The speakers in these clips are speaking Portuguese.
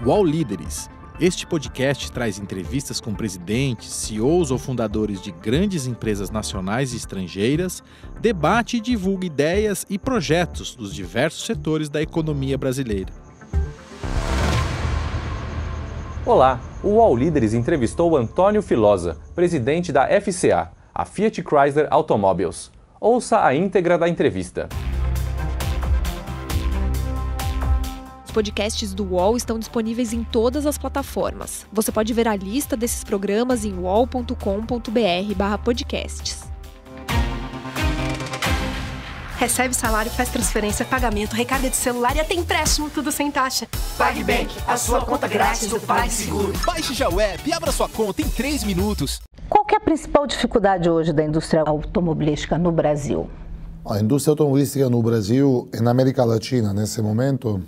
UOL Líderes. Este podcast traz entrevistas com presidentes, CEOs ou fundadores de grandes empresas nacionais e estrangeiras, debate e divulga ideias e projetos dos diversos setores da economia brasileira. Olá, o UOL Líderes entrevistou Antônio Filosa, presidente da FCA, a Fiat Chrysler Automobiles. Ouça a íntegra da entrevista. Os podcasts do UOL estão disponíveis em todas as plataformas. Você pode ver a lista desses programas em uol.com.br/podcasts. Recebe salário, faz transferência, pagamento, recarga de celular e até empréstimo, tudo sem taxa. PagBank, a sua conta grátis do PagSeguro. Baixe já o app e abra sua conta em 3 minutos. Qual que é a principal dificuldade hoje da indústria automobilística no Brasil? A indústria automobilística no Brasil e na América Latina, nesse momento,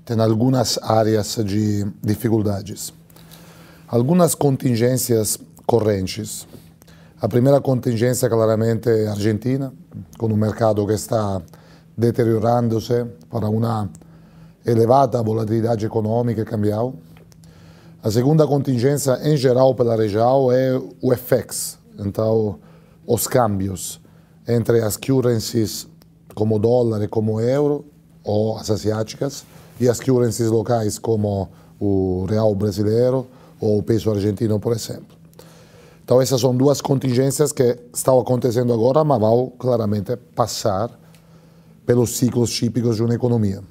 tem algumas áreas de dificuldades. Algumas contingências correntes. A primeira contingência, claramente, é a Argentina, com um mercado que está deteriorando-se para uma elevada volatilidade econômica e cambial. A segunda contingência, em geral, pela região, é o FX, então, os câmbios entre as currencies como o dólar e como o euro, ou as asiáticas, e as currencies locais como o real brasileiro ou o peso argentino, por exemplo. Então, essas são duas contingências que estão acontecendo agora, mas vão claramente passar pelos ciclos típicos de uma economia.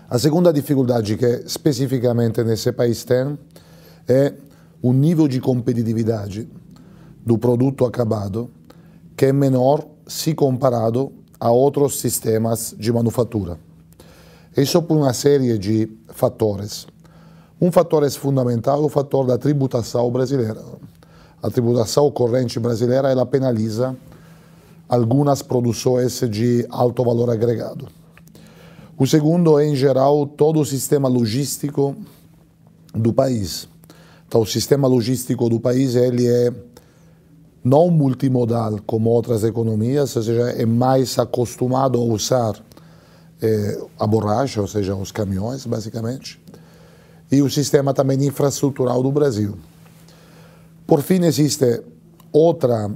A segunda dificuldade que especificamente nesse país tem é o nível de competitividade do produto acabado, que é menor se comparado a outros sistemas de manufatura. Isso por uma série de fatores. Um fator é fundamental, o fator da tributação brasileira. A tributação corrente brasileira, ela penaliza algumas produções de alto valor agregado. O segundo é, em geral, todo o sistema logístico do país. Então, o sistema logístico do país, ele é não multimodal como outras economias, ou seja, é mais acostumado a usar a borracha, ou seja, os caminhões, basicamente, e o sistema também infraestrutural do Brasil. Por fim, existe outra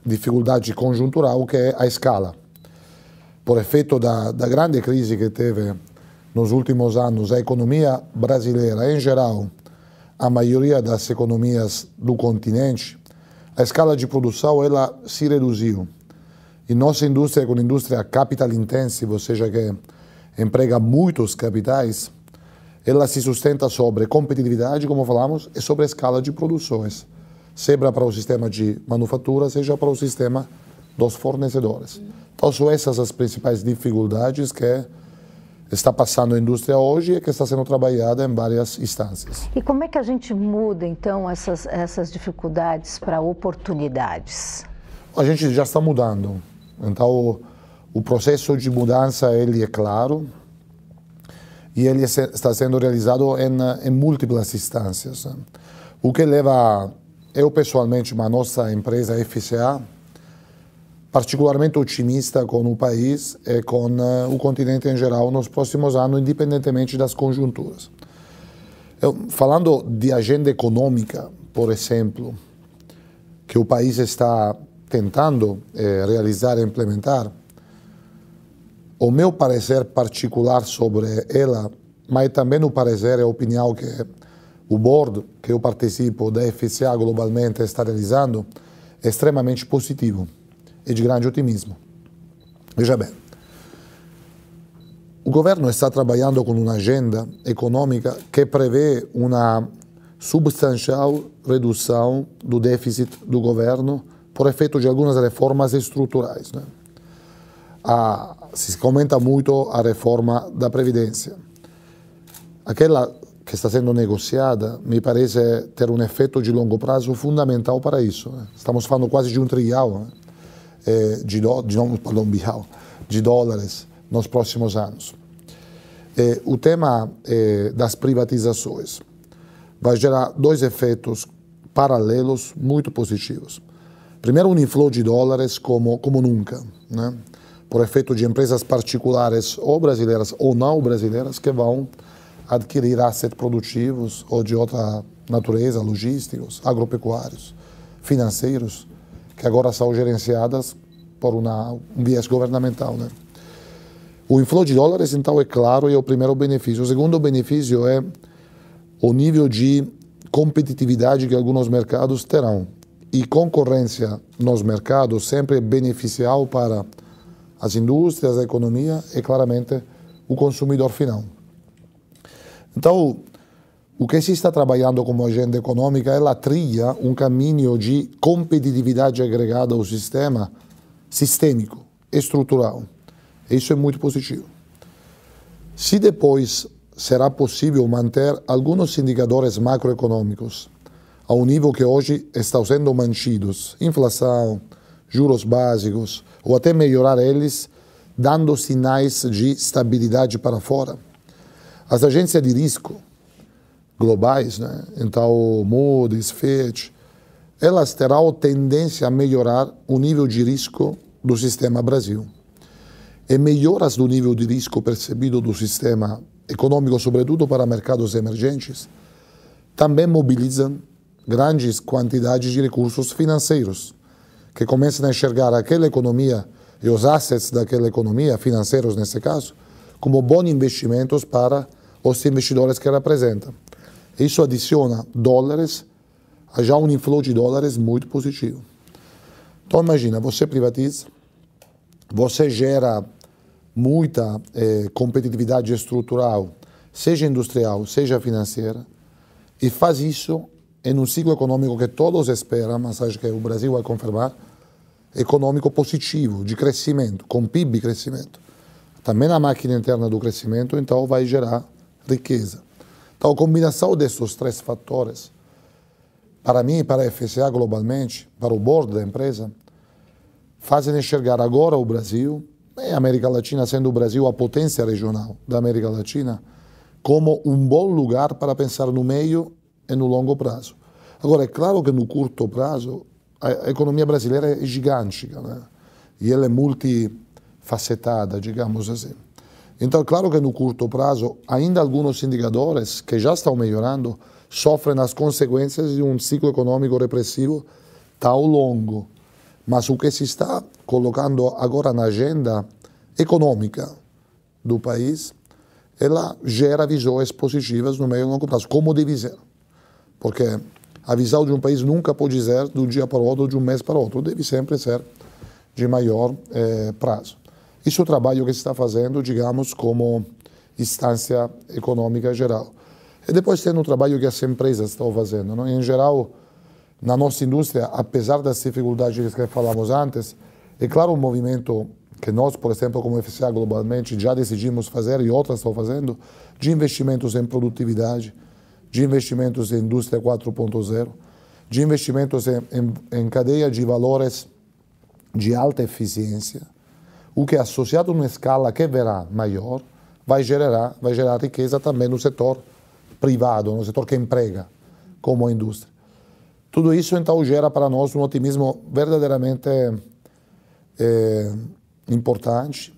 dificuldade conjuntural, que é a escala. Por efeito da grande crise que teve nos últimos anos, a economia brasileira, em geral, a maioria das economias do continente, a escala de produção ela se reduziu. E nossa indústria, com indústria capital intensive, ou seja, que emprega muitos capitais, ela se sustenta sobre competitividade, como falamos, e sobre a escala de produções, seja para o sistema de manufatura, seja para o sistema dos fornecedores. Então, são essas as principais dificuldades que está passando a indústria hoje e que está sendo trabalhada em várias instâncias. E como é que a gente muda, então, essas dificuldades para oportunidades? A gente já está mudando. Então, o processo de mudança ele é claro e ele está sendo realizado em múltiplas instâncias. O que leva eu, pessoalmente, a nossa empresa FCA, particularmente otimista com o país e com o continente em geral nos próximos anos, independentemente das conjunturas. Falando de agenda econômica, por exemplo, que o país está tentando realizar e implementar, o meu parecer particular sobre ela, mas também o parecer e a opinião que o board, que eu participo da FCA globalmente, está realizando, é extremamente positivo e de grande otimismo. Veja bem, o governo está trabalhando com uma agenda econômica que prevê uma substancial redução do déficit do governo por efeito de algumas reformas estruturais. Né? Se comenta muito a reforma da Previdência. Aquela que está sendo negociada me parece ter um efeito de longo prazo fundamental para isso. Né? Estamos falando quase de 1 trilhão, né? de dólares nos próximos anos. O tema das privatizações vai gerar dois efeitos paralelos muito positivos. Primeiro, um inflow de dólares como nunca, né? Por efeito de empresas particulares ou brasileiras ou não brasileiras que vão adquirir assets produtivos ou de outra natureza, logísticos, agropecuários, financeiros, que agora são gerenciadas por um viés governamental, né? O inflow de dólares, então, é claro, é o primeiro benefício. O segundo benefício é o nível de competitividade que alguns mercados terão. E concorrência nos mercados sempre é beneficial para as indústrias, a economia e, claramente, o consumidor final. Então, o que se está trabalhando como agenda econômica é a trilha, um caminho de competitividade agregada ao sistema sistêmico, estrutural. Isso é muito positivo. Se depois será possível manter alguns indicadores macroeconômicos ao nível que hoje estão sendo mantidos, inflação, juros básicos, ou até melhorar eles, dando sinais de estabilidade para fora, as agências de risco globais, né? Então Moody's, Fitch, elas terão tendência a melhorar o nível de risco do sistema Brasil. E melhoras do nível de risco percebido do sistema econômico, sobretudo para mercados emergentes, também mobilizam grandes quantidades de recursos financeiros, que começam a enxergar aquela economia e os assets daquela economia, financeiros nesse caso, como bons investimentos para os investidores que representam. Isso adiciona dólares a já um inflow de dólares muito positivo. Então imagina, você privatiza, você gera muita competitividade estrutural, seja industrial, seja financeira, e faz isso em um ciclo econômico que todos esperam, mas acho que o Brasil vai confirmar, econômico positivo, de crescimento, com PIB crescimento. Também a máquina interna do crescimento, então, vai gerar riqueza. Então, a combinação desses três fatores, para mim e para a FCA globalmente, para o board da empresa, fazem enxergar agora o Brasil, e a América Latina sendo o Brasil a potência regional da América Latina, como um bom lugar para pensar no meio e no longo prazo. Agora, é claro que no curto prazo, a economia brasileira é gigantesca, né? E ela é multifacetada, digamos assim. Então, é claro que no curto prazo, ainda alguns indicadores que já estão melhorando sofrem as consequências de um ciclo econômico repressivo tão longo. Mas o que se está colocando agora na agenda econômica do país, ela gera visões positivas no meio e longo prazo, como deve ser. Porque a visão de um país nunca pode ser de um dia para o outro, de um mês para o outro, deve sempre ser de maior prazo. Isso é o trabalho que se está fazendo, digamos, como instância econômica geral. E depois tem o trabalho que as empresas estão fazendo, não? Em geral, na nossa indústria, apesar das dificuldades que falamos antes, é claro um movimento que nós, por exemplo, como FCA globalmente, já decidimos fazer e outras estão fazendo, de investimentos em produtividade, de investimentos em indústria 4.0, de investimentos em cadeia de valores de alta eficiência, o que associado a uma escala que verá maior, vai gerar riqueza também no setor privado, no setor que emprega, como a indústria. Tudo isso, então, gera para nós um otimismo verdadeiramente importante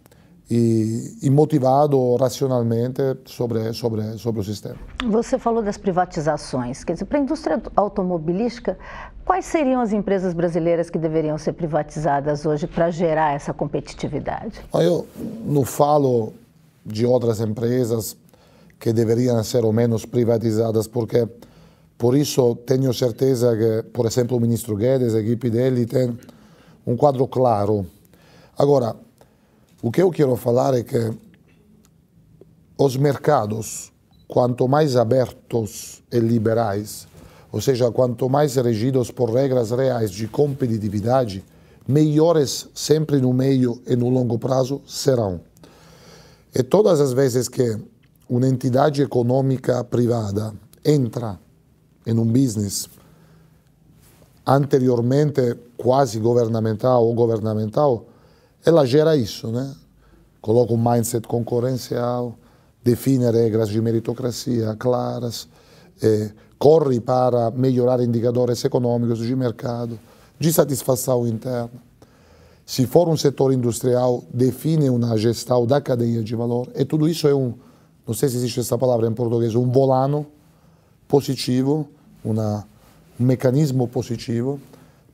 e motivado racionalmente sobre o sistema. Você falou das privatizações. Quer dizer, para a indústria automobilística, quais seriam as empresas brasileiras que deveriam ser privatizadas hoje para gerar essa competitividade? Eu não falo de outras empresas que deveriam ser ou menos privatizadas, porque por isso tenho certeza que, por exemplo, o ministro Guedes, a equipe dele, tem um quadro claro. Agora, o que eu quero falar é que os mercados, quanto mais abertos e liberais, ou seja, quanto mais regidos por regras reais de competitividade, melhores sempre no meio e no longo prazo serão. E todas as vezes que uma entidade econômica privada entra em um business anteriormente quase governamental ou governamental, ela gera isso, né? Coloca um mindset concorrencial, define regras de meritocracia claras, corre para melhorar indicadores econômicos de mercado, de satisfação interna. Se for um setor industrial, define uma gestão da cadeia de valor, e tudo isso é um não sei se existe essa palavra em português, um volano positivo, um mecanismo positivo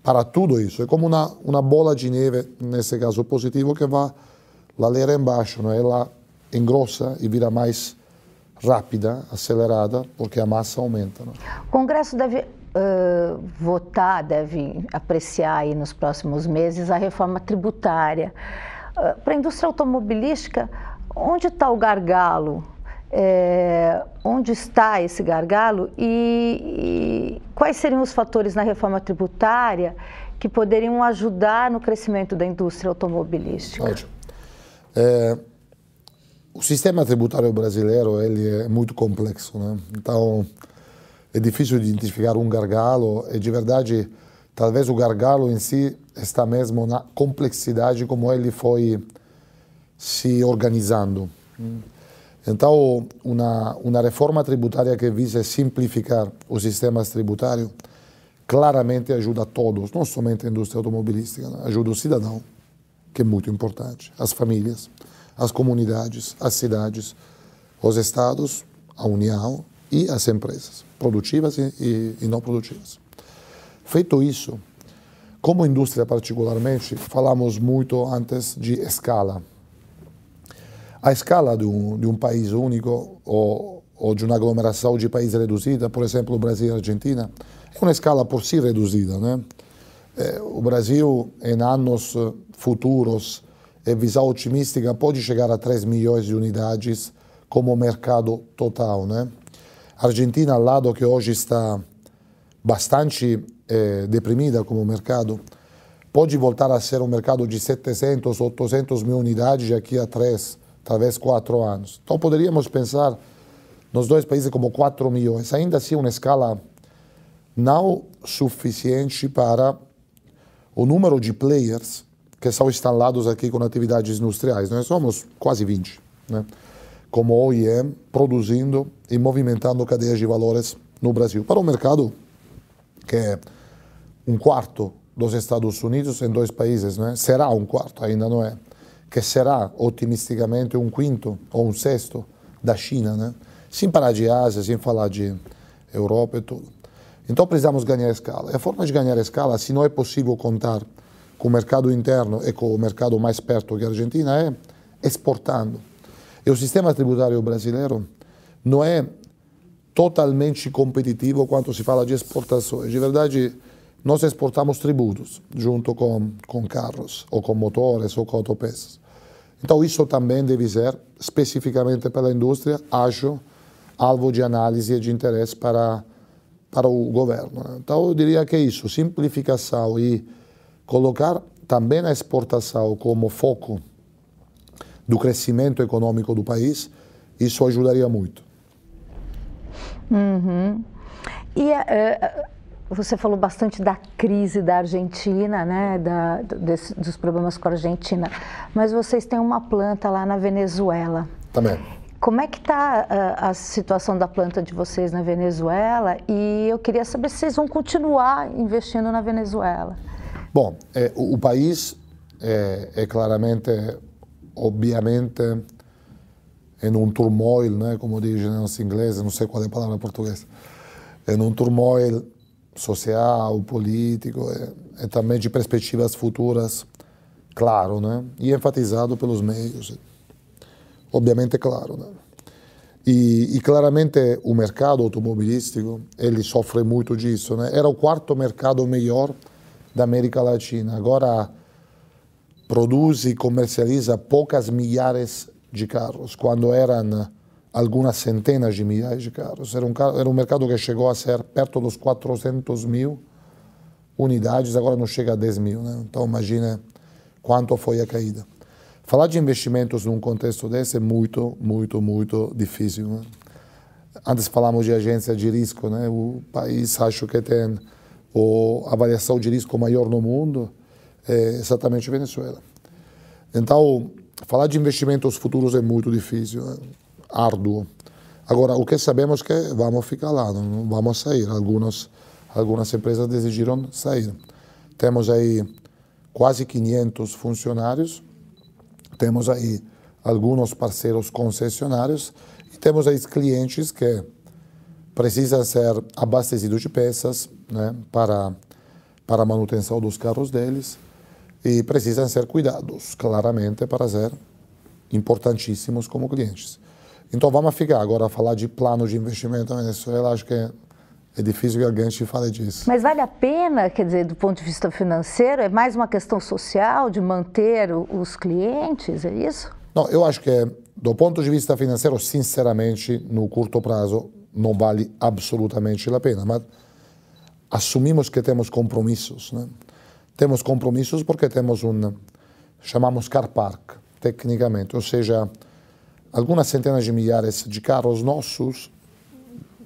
para tudo isso. É como uma bola de neve, nesse caso positivo, que vai lá ler embaixo, né? Ela engrossa e vira mais rápida, acelerada, porque a massa aumenta. Né? O Congresso deve votar, deve apreciar aí nos próximos meses a reforma tributária. Para a indústria automobilística, onde está o gargalo? Onde está esse gargalo e quais seriam os fatores na reforma tributária que poderiam ajudar no crescimento da indústria automobilística? Ótimo. O sistema tributário brasileiro ele é muito complexo, né? Então é difícil de identificar um gargalo e de verdade talvez o gargalo em si está mesmo na complexidade como ele foi se organizando. Então, uma reforma tributária que visa simplificar os sistemas tributários claramente ajuda a todos, não somente a indústria automobilística, né? Ajuda o cidadão, que é muito importante, as famílias, as comunidades, as cidades, os estados, a União e as empresas, produtivas e não produtivas. Feito isso, como indústria particularmente, falamos muito antes de escala. A escala de um país único ou de uma aglomeração de países reduzida, por exemplo, o Brasil e a Argentina, é uma escala por si reduzida, né? O Brasil, em anos futuros, e visão otimística, pode chegar a 3 milhões de unidades como mercado total, né? A Argentina, ao lado que hoje está bastante deprimida como mercado, pode voltar a ser um mercado de 700, 800 mil unidades daqui a 3 talvez 4 anos. Então poderíamos pensar nos dois países como 4 milhões, ainda assim uma escala não suficiente para o número de players que são instalados aqui com atividades industriais. Nós somos quase 20, né? Como OEM, produzindo e movimentando cadeias de valores no Brasil, para um mercado que é um quarto dos Estados Unidos em 2 países, né? Será um quarto, ainda não é. Que será otimisticamente um quinto ou um sexto da China, né? Sem falar de Ásia, sem falar de Europa e tudo. Então precisamos ganhar escala. E a forma de ganhar escala, se não é possível contar com o mercado interno e com o mercado mais perto que a Argentina, é exportando. E o sistema tributário brasileiro não é totalmente competitivo quando se fala de exportações. De verdade, nós exportamos tributos junto com carros, ou com motores, ou com autopeças. Então isso também deve ser, especificamente pela indústria, acho, alvo de análise e de interesse para o governo. Então eu diria que é isso, simplificação e colocar também a exportação como foco do crescimento econômico do país, isso ajudaria muito. Uhum. E você falou bastante da crise da Argentina, né, dos problemas com a Argentina, mas vocês têm uma planta lá na Venezuela. Também. Como é que está a situação da planta de vocês na Venezuela? E eu queria saber se vocês vão continuar investindo na Venezuela. Bom, o país é claramente, obviamente, em um turmoil, né, como dizem nos ingleses, não sei qual é a palavra em português, em um turmoil social, político e também de perspectivas futuras, claro, né? E enfatizado pelos meios, obviamente claro, né? E claramente o mercado automobilístico, ele sofre muito disso, né? Era o 4º mercado melhor da América Latina, agora produz e comercializa poucas milhares de carros, quando eram algumas centenas de milhares de carros. Era um mercado que chegou a ser perto dos 400 mil unidades, agora não chega a 10 mil, né? Então imagina quanto foi a caída. Falar de investimentos num contexto desse é muito, muito, muito difícil, né? Antes falamos de agência de risco, né? O país, acho que tem a avaliação de risco maior no mundo, é exatamente a Venezuela. Então, falar de investimentos futuros é muito difícil, né? Árduo. Agora, o que sabemos é que vamos ficar lá, não vamos sair. Algumas empresas decidiram sair. Temos aí quase 500 funcionários, temos aí alguns parceiros concessionários temos aí clientes que precisam ser abastecidos de peças, né, para a manutenção dos carros deles e precisam ser cuidados, claramente, para ser importantíssimos como clientes. Então vamos ficar agora a falar de plano de investimento na Venezuela, acho que é difícil que alguém te fale disso. Mas vale a pena, quer dizer, do ponto de vista financeiro, é mais uma questão social de manter os clientes, é isso? Não, eu acho que do ponto de vista financeiro, sinceramente, no curto prazo, não vale absolutamente a pena, mas assumimos que temos compromissos, né? Temos compromissos porque temos chamamos car park, tecnicamente, ou seja, algumas centenas de milhares de carros nossos,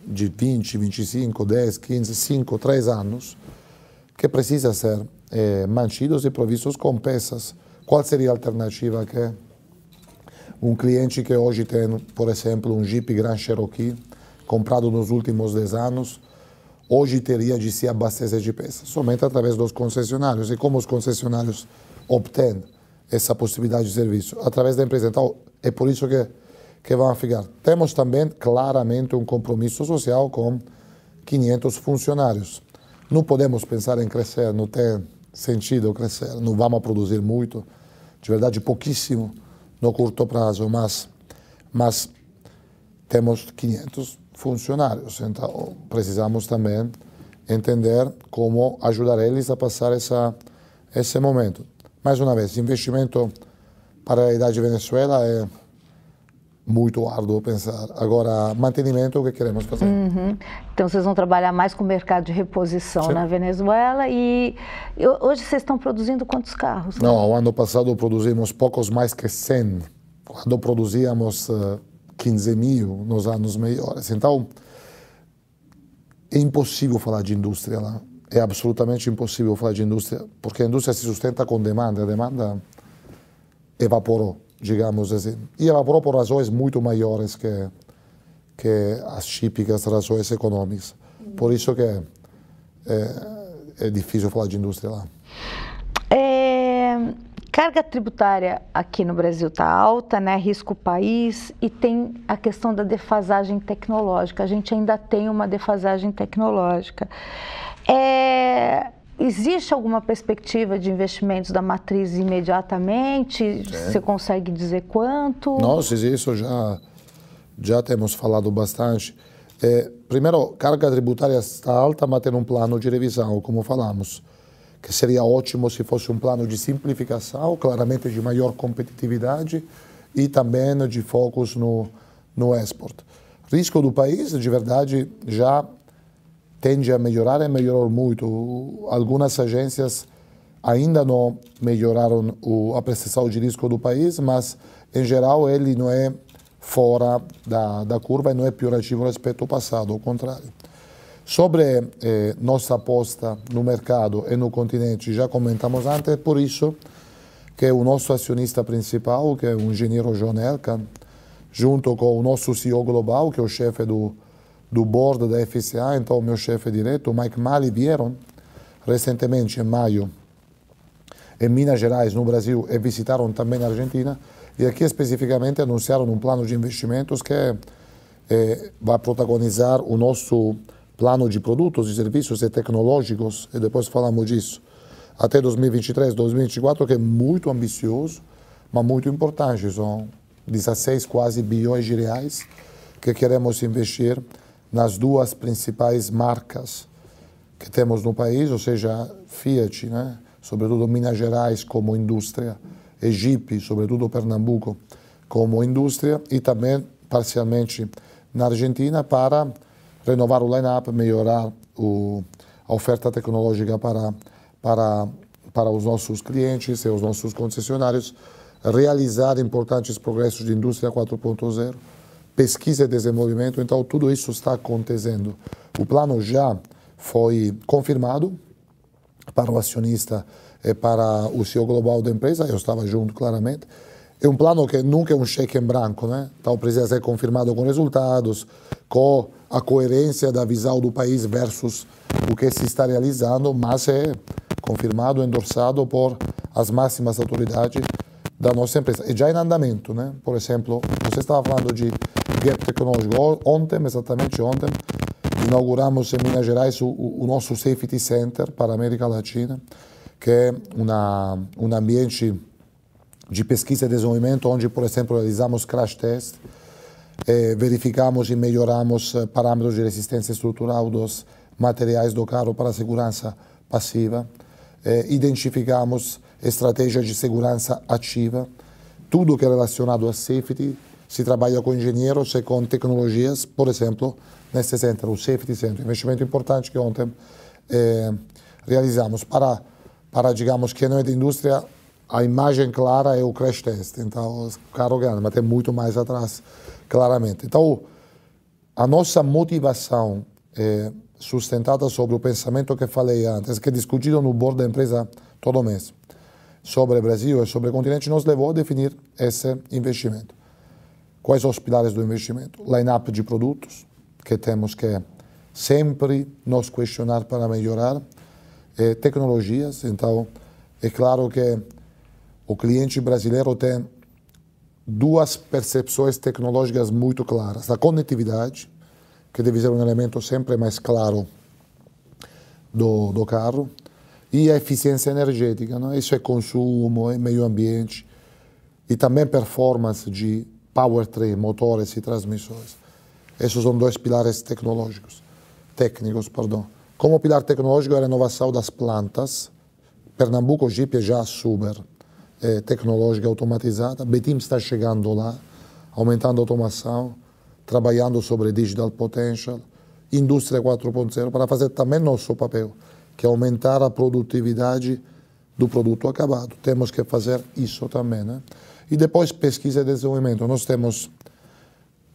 de 20, 25, 10, 15, 5, 3 anos, que precisam ser mantidos e provistos com peças. Qual seria a alternativa que um cliente que hoje tem, por exemplo, um Jeep Grand Cherokee, comprado nos últimos 10 anos, hoje teria de se abastecer de peças? Somente através dos concessionários. E como os concessionários obtêm essa possibilidade de serviço? Através da empresa. Então, é por isso que vamos ficar. Temos também, claramente, um compromisso social com 500 funcionários. Não podemos pensar em crescer, não tem sentido crescer. Não vamos produzir muito, de verdade, pouquíssimo no curto prazo, mas temos 500 funcionários. Então, precisamos também entender como ajudar eles a passar esse momento. Mais uma vez, investimento para a realidade de Venezuela é muito árduo pensar. Agora, mantenimento é o que queremos fazer. Uhum. Então, vocês vão trabalhar mais com o mercado de reposição, sim, na Venezuela. E hoje vocês estão produzindo quantos carros? Não, o ano passado produzimos poucos mais que 100. Quando produzíamos 15 mil nos anos melhores. Então, é impossível falar de indústria lá. É absolutamente impossível falar de indústria, porque a indústria se sustenta com demanda. A demanda evaporou, digamos assim. E evaporou por razões muito maiores que as típicas razões econômicas. Por isso que é difícil falar de indústria lá. Carga tributária aqui no Brasil está alta, né? Risca o país, e tem a questão da defasagem tecnológica. A gente ainda tem uma defasagem tecnológica. Existe alguma perspectiva de investimentos da matriz imediatamente? Você consegue dizer quanto? Nós, isso já temos falado bastante. Primeiro, carga tributária está alta, mas tem um plano de revisão, como falamos, que seria ótimo se fosse um plano de simplificação, claramente de maior competitividade e também de focus no export. Risco do país, de verdade, já tende a melhorar e melhorou muito. Algumas agências ainda não melhoraram a apreciação de risco do país, mas, em geral, ele não é fora da curva e não é piorativo respeito ao passado, ao contrário. Sobre nossa aposta no mercado e no continente, já comentamos antes, é por isso que o nosso acionista principal, que é o engenheiro John Elkann, junto com o nosso CEO global, que é o chefe do board da FCA, então o meu chefe direto, Mike Malley, vieram recentemente, em maio, em Minas Gerais, no Brasil, e visitaram também a Argentina, e aqui especificamente anunciaram um plano de investimentos que vai protagonizar o nosso plano de produtos e serviços e tecnológicos, e depois falamos disso, até 2023, 2024, que é muito ambicioso, mas muito importante. São 16 quase bilhões de reais que queremos investir nas duas principais marcas que temos no país, ou seja, Fiat, né? Sobretudo Minas Gerais como indústria, e Jeep, sobretudo Pernambuco, como indústria, e também parcialmente na Argentina para renovar o line-up, melhorar a oferta tecnológica para os nossos clientes e os nossos concessionários, realizar importantes progressos de indústria 4.0, pesquisa e desenvolvimento. Então, tudo isso está acontecendo. O plano já foi confirmado para o acionista e para o CEO global da empresa, eu estava junto claramente. É um plano que nunca é um cheque em branco, né? Então precisa ser confirmado com resultados, com a coerência da visão do país versus o que se está realizando, mas é confirmado, endossado por as máximas autoridades da nossa empresa. E já em andamento, né? Por exemplo, você estava falando de gap tecnológico. Ontem, exatamente ontem, inauguramos em Minas Gerais o nosso Safety Center para a América Latina, que é um ambiente de pesquisa e desenvolvimento, onde, por exemplo, realizamos crash test, verificamos e melhoramos parâmetros de resistência estrutural dos materiais do carro para a segurança passiva, identificamos estratégias de segurança ativa, tudo que é relacionado a safety, se trabalha com engenheiros e com tecnologias, por exemplo, nesse centro, o Safety Center, investimento importante que ontem realizamos para, digamos, quem não é da indústria, a imagem clara é o crash test, então o carro ganha, mas tem muito mais atrás, claramente. Então, a nossa motivação é sustentada sobre o pensamento que falei antes, que é discutido no board da empresa todo mês, sobre o Brasil e sobre o continente, nos levou a definir esse investimento. Quais são os pilares do investimento? Line-up de produtos, que temos que sempre nos questionar para melhorar, tecnologias, então é claro que o cliente brasileiro tem duas percepções tecnológicas muito claras. A conectividade, que deve ser um elemento sempre mais claro do carro, e a eficiência energética, não? Isso é consumo, é meio ambiente, e também performance de powertrain, motores e transmissões. Esses são dois pilares técnicos. Como pilar tecnológico, a renovação das plantas. Pernambuco Jeep é já super tecnológica, automatizada. Betim está chegando lá, aumentando a automação, trabalhando sobre Digital Potential, Indústria 4.0, para fazer também nosso papel, que é aumentar a produtividade do produto acabado. Temos que fazer isso também, né? E depois pesquisa e desenvolvimento. Nós temos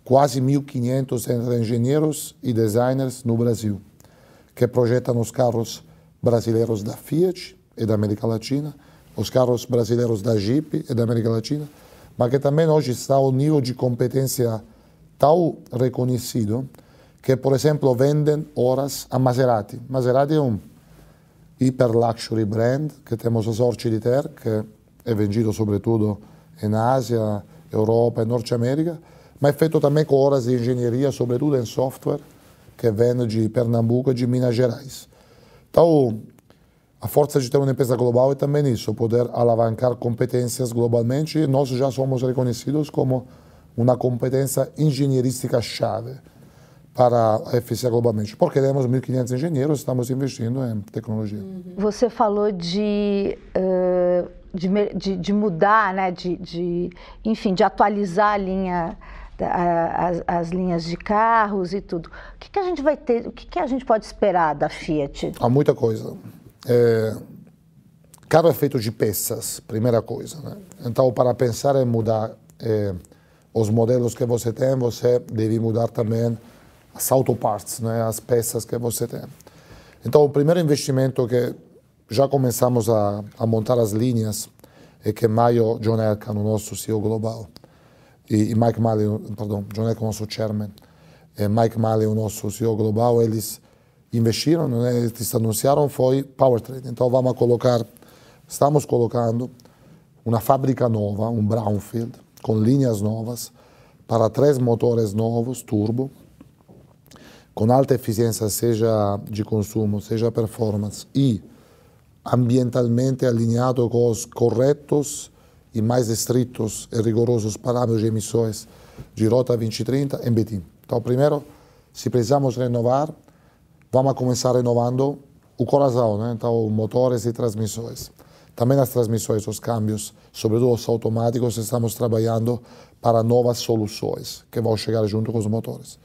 quase 1.500 entre engenheiros e designers no Brasil, que projetam os carros brasileiros da Fiat e da América Latina, os carros brasileiros da Jeep e da América Latina, mas que também hoje está ao nível de competência tão reconhecido que, por exemplo, vendem horas a Maserati. Maserati é um hyper luxury brand que temos a sorte de ter, que é vendido sobretudo em Ásia, Europa e Norte América, mas é feito também com horas de engenharia, sobretudo em software, que vem de Pernambuco e de Minas Gerais. Então, a força de ter uma empresa global é também isso, poder alavancar competências globalmente, e nós já somos reconhecidos como uma competência engenheirística-chave para a FCA globalmente. Porque temos 1.500 engenheiros, estamos investindo em tecnologia. Você falou de mudar, né? Enfim, de atualizar a linha, as linhas de carros e tudo. O que a gente vai ter, o que a gente pode esperar da Fiat? Há muita coisa. Carro é feito de peças, primeira coisa, né? Então, para pensar em mudar os modelos que você tem, você deve mudar também as autoparts, né? As peças que você tem. Então, o primeiro investimento que já começamos a montar as linhas é que Maio, John Elkann, o nosso CEO global, e Mike Malley, John Elkann, o nosso chairman, e Mike Malley, o nosso CEO global, eles investiram, né? Eles anunciaram, foi powertrain. Então, estamos colocando uma fábrica nova, um brownfield, com linhas novas, para 3 motores novos, turbo, com alta eficiência, seja de consumo, seja performance, e ambientalmente alinhado com os corretos e mais estritos e rigorosos parâmetros de emissões de Rota 2030 em Betim. Então, primeiro, se precisamos renovar, vamos começar renovando o coração, né? Então, motores e transmissões. Também as transmissões, os câmbios, sobretudo os automáticos, estamos trabalhando para novas soluções que vão chegar junto com os motores.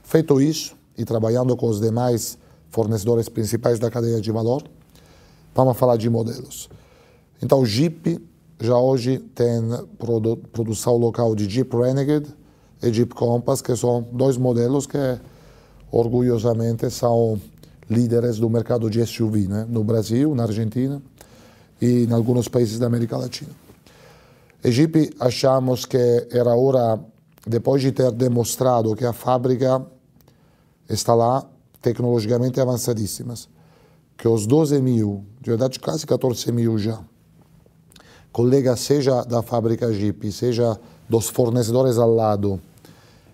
Feito isso, e trabalhando com os demais fornecedores principais da cadeia de valor, vamos falar de modelos. Então, o Jeep já hoje tem produção local de Jeep Renegade e Jeep Compass, que são 2 modelos que, orgulhosamente, são líderes do mercado de SUV, né? No Brasil, na Argentina e em alguns países da América Latina. E Jeep, achamos que era hora, depois de ter demonstrado que a fábrica está lá, tecnologicamente avançadíssimas, que os 12.000, de verdade quase 14.000 já, colegas, seja da fábrica Jeep, seja dos fornecedores ao lado,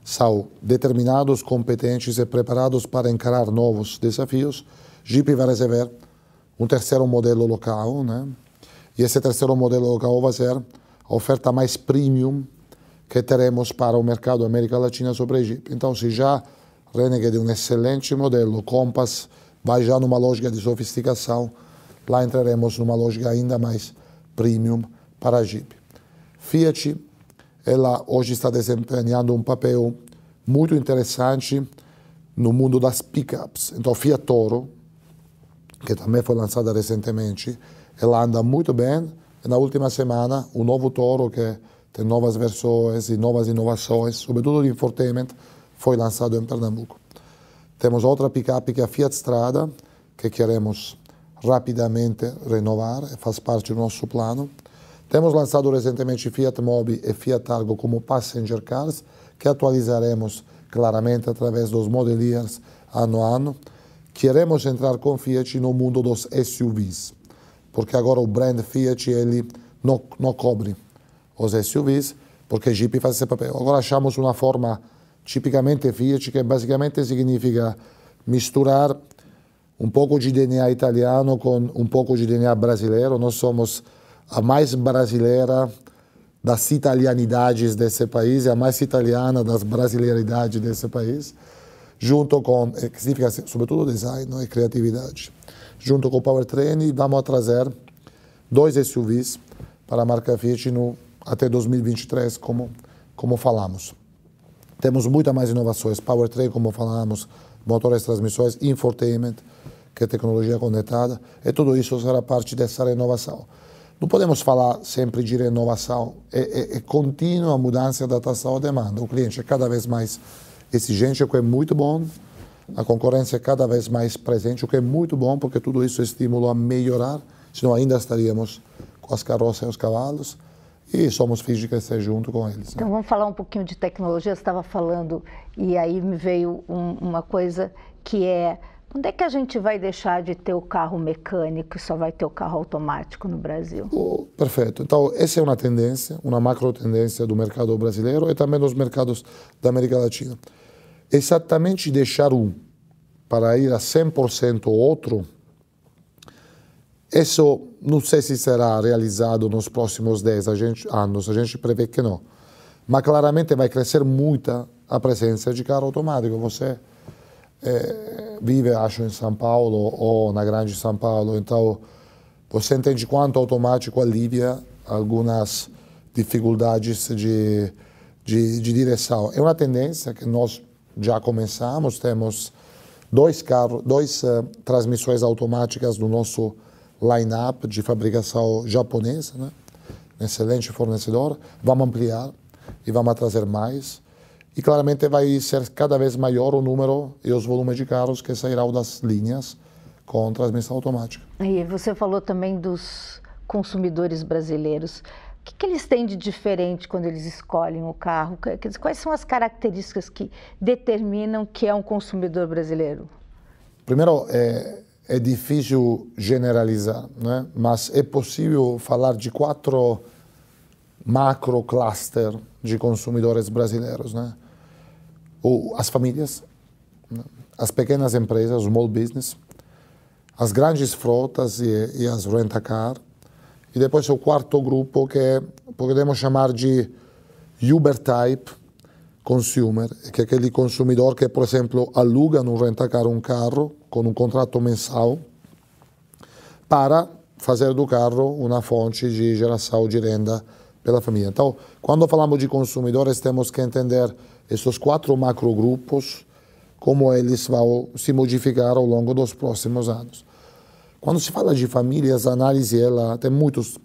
são determinados, competentes e preparados para encarar novos desafios, Jeep vai receber um terceiro modelo local, né? E esse terceiro modelo local vai ser a oferta mais premium que teremos para o mercado América Latina sobre a Jeep. Então, se já Renegade é um excelente modelo, Compass vai já numa lógica de sofisticação, lá entraremos numa lógica ainda mais premium para a Jeep. Fiat, ela hoje está desempenhando um papel muito interessante no mundo das pickups. Então, Fiat Toro, que também foi lançada recentemente, ela anda muito bem. E na última semana, o novo Toro, que tem novas versões e novas inovações, sobretudo de infotainment, foi lançado em Pernambuco. Temos outra picape que é a Fiat Strada, que queremos rapidamente renovar, faz parte do nosso plano. Temos lançado recentemente Fiat Mobi e Fiat Argo como passenger cars, que atualizaremos claramente através dos model years ano a ano. Queremos entrar com Fiat no mundo dos SUVs, porque agora o brand Fiat ele não cobre os SUVs, porque Jeep faz esse papel. Agora achamos uma forma tipicamente Fiat, que basicamente significa misturar um pouco de DNA italiano com um pouco de DNA brasileiro. Nós somos a mais brasileira das italianidades desse país e a mais italiana das brasileiridades desse país, junto com, que significa sobretudo design, e criatividade. Junto com o powertrain, vamos trazer 2 SUVs para a marca Fiat até 2023, como falamos. Temos muitas mais inovações, powertrain, como falamos, motores, transmissões, infotainment, que é tecnologia conectada, e tudo isso será parte dessa renovação. Não podemos falar sempre de renovação, é contínua mudança da taxa de demanda. O cliente é cada vez mais exigente, o que é muito bom, a concorrência é cada vez mais presente, o que é muito bom, porque tudo isso estimula a melhorar, senão ainda estaríamos com as carroças e os cavalos, e somos fins de crescer junto com eles. Então vamos falar um pouquinho de tecnologia. Você estava falando, e aí me veio uma coisa que é, quando é que a gente vai deixar de ter o carro mecânico e só vai ter o carro automático no Brasil? Perfeito. Então, essa é uma tendência, uma macro tendência do mercado brasileiro e também dos mercados da América Latina. Exatamente deixar um para ir a 100% outro, isso não sei se será realizado nos próximos 10 anos, a gente prevê que não. Mas claramente vai crescer muito a presença de carro automático. Você vive, acho, em São Paulo ou na Grande São Paulo, então você entende quanto automático alivia algumas dificuldades de direção. É uma tendência que nós já começamos, temos 2 transmissões automáticas no nosso line-up de fabricação japonesa, né? Excelente fornecedor, vamos ampliar e vamos trazer mais. E claramente vai ser cada vez maior o número e os volumes de carros que sairão das linhas com transmissão automática. E você falou também dos consumidores brasileiros. O que eles têm de diferente quando eles escolhem o carro? Quais são as características que determinam que é um consumidor brasileiro? Primeiro, é difícil generalizar, né? Mas é possível falar de 4 macro cluster de consumidores brasileiros, né? As famílias, né? As pequenas empresas, small business, as grandes frotas e as rent-a-car, e depois o 4º grupo que podemos chamar de Uber-type consumer, que é aquele consumidor que, por exemplo, aluga no rent-a-car um carro com um contrato mensal para fazer do carro uma fonte de geração de renda pela família. Então, quando falamos de consumidores, temos que entender esses 4 macrogrupos, como eles vão se modificar ao longo dos próximos anos. Quando se fala de famílias, a análise ela tem muitas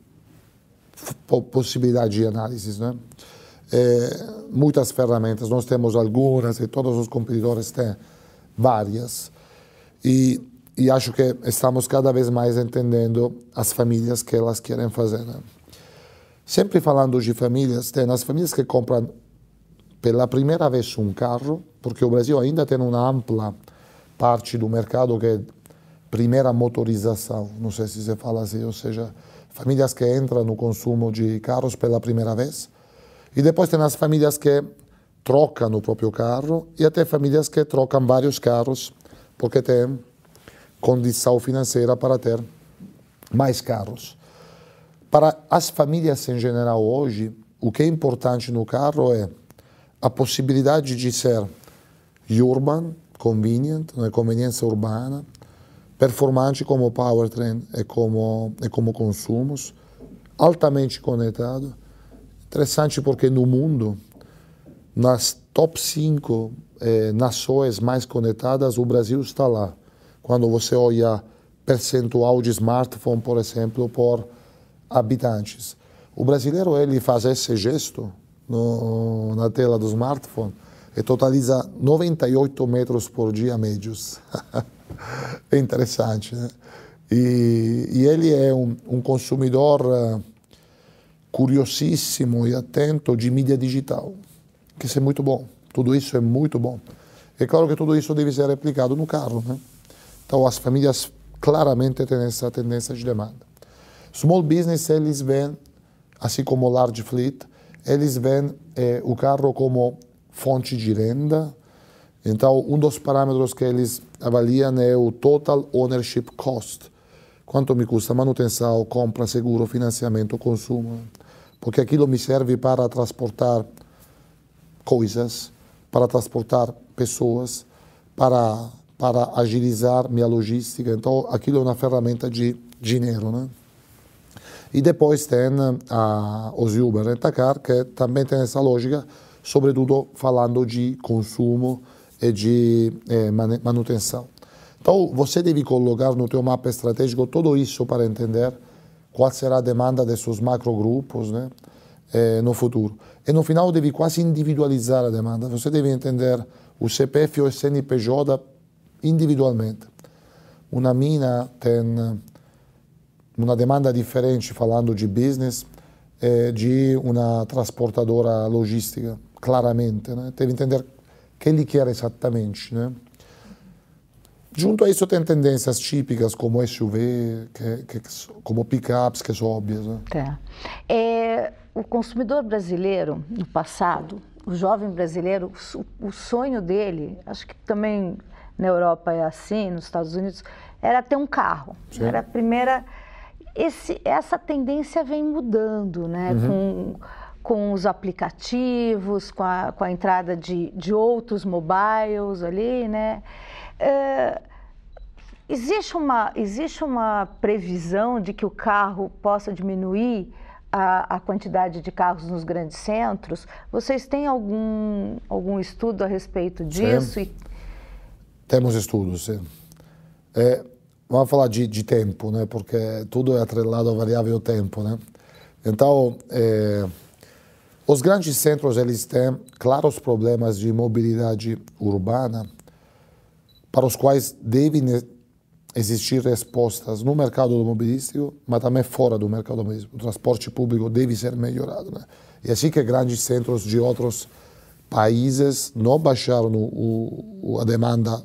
possibilidades de análise, né? Muitas ferramentas, nós temos algumas e todos os competidores têm várias. E acho que estamos cada vez mais entendendo as famílias que elas querem fazer, né? Sempre falando de famílias, tem as famílias que compram pela primeira vez um carro, porque o Brasil ainda tem uma ampla parte do mercado que é primeira motorização, não sei se se fala assim, ou seja, famílias que entram no consumo de carros pela primeira vez. E depois tem as famílias que trocam o próprio carro e até famílias que trocam vários carros porque têm condição financeira para ter mais carros. Para as famílias em geral hoje, o que é importante no carro é a possibilidade de ser urban, convenient, uma conveniência urbana, performante como powertrain e como consumos, altamente conectado. Interessante porque no mundo, nas top 5 nações mais conectadas, o Brasil está lá. Quando você olha percentual de smartphone, por exemplo, por habitantes. O brasileiro ele faz esse gesto na tela do smartphone e totaliza 98 metros por dia médios. É interessante, né? E ele é um consumidor curiosíssimo e atento de mídia digital, que isso é muito bom. Tudo isso é muito bom. É claro que tudo isso deve ser replicado no carro, né? Então as famílias claramente têm essa tendência de demanda. Small business, eles veem, assim como large fleet, eles veem o carro como fonte de renda. Então, um dos parâmetros que eles avaliam é o Total Ownership Cost. Quanto me custa manutenção, compra, seguro, financiamento, consumo. Porque aquilo me serve para transportar coisas, para transportar pessoas, para agilizar minha logística. Então, aquilo é uma ferramenta de dinheiro, né? E depois tem os Uber Rent-A-Car, que também tem essa lógica, sobretudo falando de consumo e de manutenção. Então, você deve colocar no teu mapa estratégico tudo isso para entender qual será a demanda desses macrogrupos, né, no futuro. E no final, deve quase individualizar a demanda. Você deve entender o CPF ou o CNPJ individualmente. Uma mina tem uma demanda diferente, falando de business, de uma transportadora logística, claramente, né? Deve entender o que ele quer exatamente, né? Junto a isso tem tendências típicas como SUV, como pick-ups, que são óbvias, né? O consumidor brasileiro, no passado, o jovem brasileiro, o sonho dele, acho que também na Europa é assim, nos Estados Unidos, era ter um carro. Sim. Era a primeira... Essa tendência vem mudando, né? Uhum. Com os aplicativos, com a entrada de outros mobiles ali, né? Existe uma previsão de que o carro possa diminuir a quantidade de carros nos grandes centros? Vocês têm algum estudo a respeito disso? Sim. Temos estudos, sim. Vamos falar de tempo, né? Porque tudo é atrelado à variável tempo, né? Então, os grandes centros, eles têm claros problemas de mobilidade urbana para os quais devem existir respostas no mercado automobilístico, mas também fora do mercado automobilístico. O transporte público deve ser melhorado, né? E assim que grandes centros de outros países não baixaram a demanda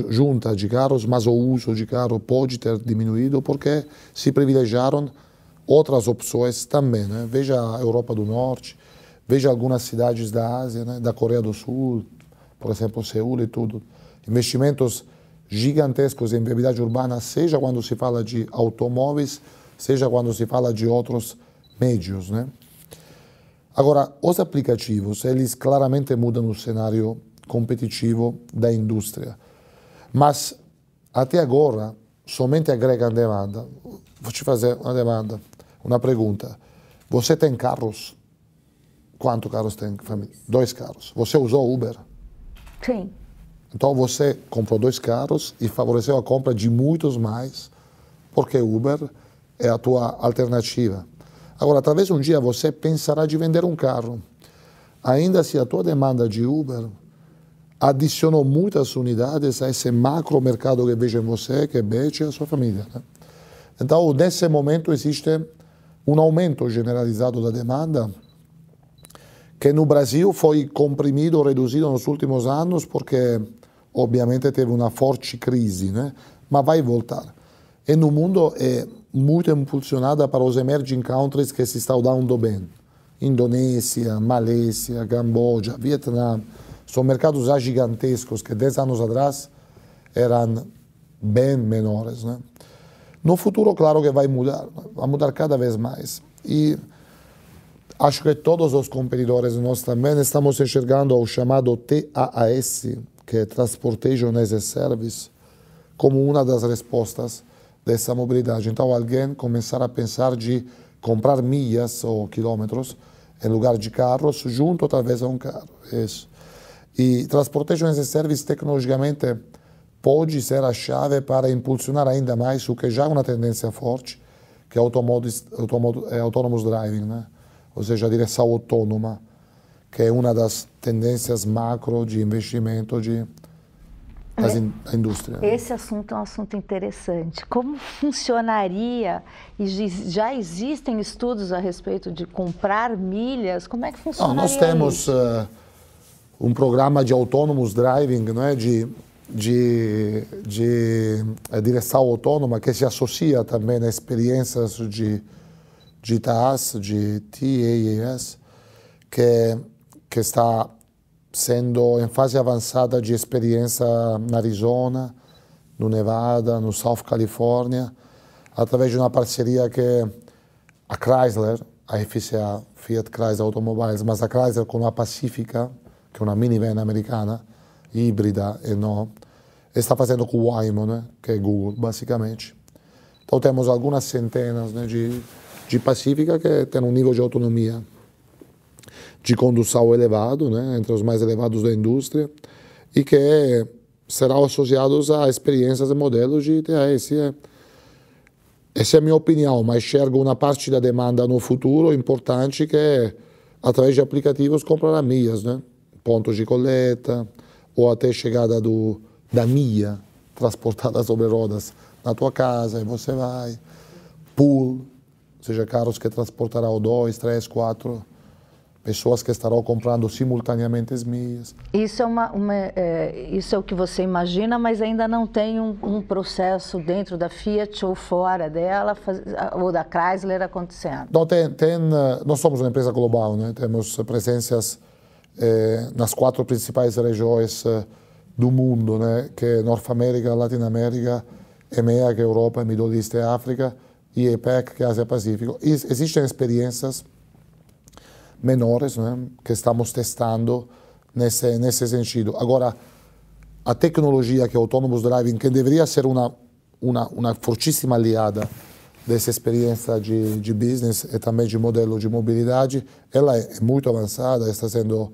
junta de carros, mas o uso de carro pode ter diminuído porque se privilegiaram outras opções também, né? Veja a Europa do Norte, veja algumas cidades da Ásia, né? Da Coreia do Sul, por exemplo, Seul e tudo. Investimentos gigantescos em viabilidade urbana, seja quando se fala de automóveis, seja quando se fala de outros meios, né? Agora, os aplicativos, eles claramente mudam o cenário competitivo da indústria. Mas, até agora, somente agregam demanda. Vou te fazer uma pergunta. Você tem carros? Quantos carros tem, família? 2 carros. Você usou Uber? Sim. Então, você comprou 2 carros e favoreceu a compra de muitos mais, porque Uber é a tua alternativa. Agora, talvez um dia você pensará de vender um carro. Ainda se a tua demanda de Uber adicionou muitas unidades a esse macro mercado que vejo em você, que vejo e a sua família, né? Então, nesse momento, existe um aumento generalizado da demanda que no Brasil foi comprimido, reduzido nos últimos anos, porque, obviamente, teve uma forte crise, né? Mas vai voltar. E no mundo é muito impulsionada para os emerging countries que se estão dando bem. Indonésia, Malésia, Camboja, Vietnã, são mercados já gigantescos que 10 anos atrás eram bem menores, né? No futuro, claro que vai mudar cada vez mais. E acho que todos os competidores nós também estamos enxergando o chamado TaaS, que é Transportation as a Service, como uma das respostas dessa mobilidade. Então, alguém começar a pensar de comprar milhas ou quilômetros em lugar de carros, junto talvez a um carro. Isso. E Transportation as a Service, tecnologicamente, pode ser a chave para impulsionar ainda mais o que já é uma tendência forte, que é autonomous driving, né? Ou seja, a direção autônoma, que é uma das tendências macro de investimento da indústria. Esse assunto é um assunto interessante. Como funcionaria, e já existem estudos a respeito de comprar milhas, como é que funcionaria nós temos um programa de autonomous driving, né, de direção autônoma, que se associa também a experiências de TaaS, de TaaS, que está sendo em fase avançada de experiência na Arizona, no Nevada, no South California, através de uma parceria que a Chrysler, a FCA, Fiat Chrysler Automobiles, mas a Chrysler com a Pacifica, que é uma minivan americana, híbrida e não, está fazendo com o Waymo, né, que é Google, basicamente. Então temos algumas centenas, né, de Pacifica que tem um nível de autonomia de condução elevado, né, entre os mais elevados da indústria, e que serão associados a experiências e modelos de TaaS. Essa é a minha opinião, mas enxergo uma parte da demanda no futuro importante que é, através de aplicativos, comprar milhas, né, pontos de coleta, ou até chegada da milha transportada sobre rodas na tua casa, e você vai. Pool, ou seja, carros que transportarão 2, 3, 4 pessoas que estarão comprando simultaneamente as milhas. Isso é o que você imagina, mas ainda não tem um processo dentro da Fiat ou fora dela, ou da Chrysler acontecendo? Não, nós somos uma empresa global, né? Temos presenças nas 4 principais regiões do mundo, né? Que é Norte América, Latinoamérica, EMEA, que é Europa, Middle East e África, e APEC, que é Ásia-Pacífico. Existem experiências menores, né, que estamos testando nesse sentido. Agora, a tecnologia que é Autonomous Driving, que deveria ser uma fortíssima aliada dessa experiência de business e também de modelo de mobilidade, ela é muito avançada, está sendo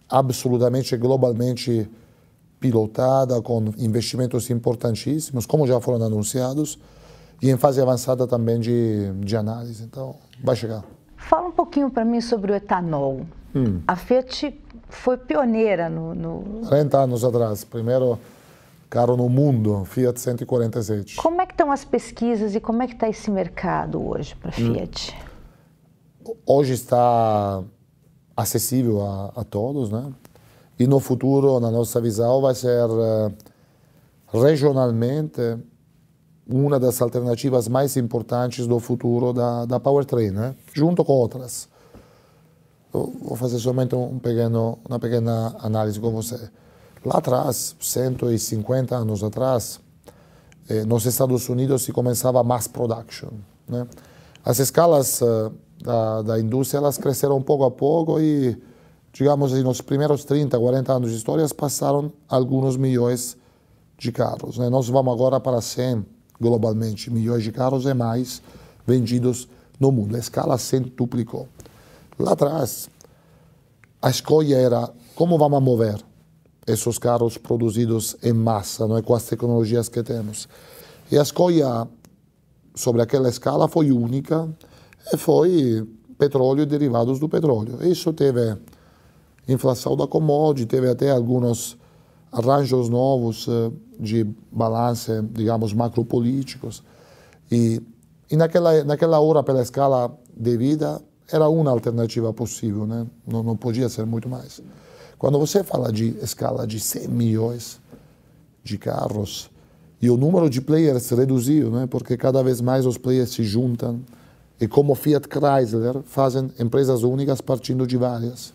absolutamente globalmente pilotada, com investimentos importantíssimos, como já foram anunciados, e em fase avançada também de análise. Então, vai chegar. Fala um pouquinho para mim sobre o etanol. A Fiat foi pioneira no... 30 anos atrás, primeiro carro no mundo, Fiat 147. Como é que estão as pesquisas e como é que está esse mercado hoje para a Fiat? Hoje está acessível a todos, né? E no futuro, na nossa visão, vai ser regionalmente uma das alternativas mais importantes do futuro da powertrain, né? Junto com outras. Eu vou fazer somente uma pequena análise com você. Lá atrás, 150 anos atrás, nos Estados Unidos se começava mass production, né? As escalas da indústria elas cresceram pouco a pouco e, digamos assim, nos primeiros 30, 40 anos de história passaram alguns milhões de carros, né? Nós vamos agora para 100 globalmente, milhões de carros e mais vendidos no mundo. A escala centuplicou. Lá atrás, a escolha era como vamos mover esses carros produzidos em massa, não é, com as tecnologias que temos. E a escolha sobre aquela escala foi única e foi petróleo e derivados do petróleo. Isso teve inflação da commodity, teve até alguns arranjos novos de balance, digamos, macropolíticos. E naquela hora, pela escala de vida, era uma alternativa possível, né? Não podia ser muito mais. Quando você fala de escala de 100 milhões de carros, e o número de players reduziu, né? Porque cada vez mais os players se juntam e como Fiat Chrysler fazem empresas únicas partindo de várias.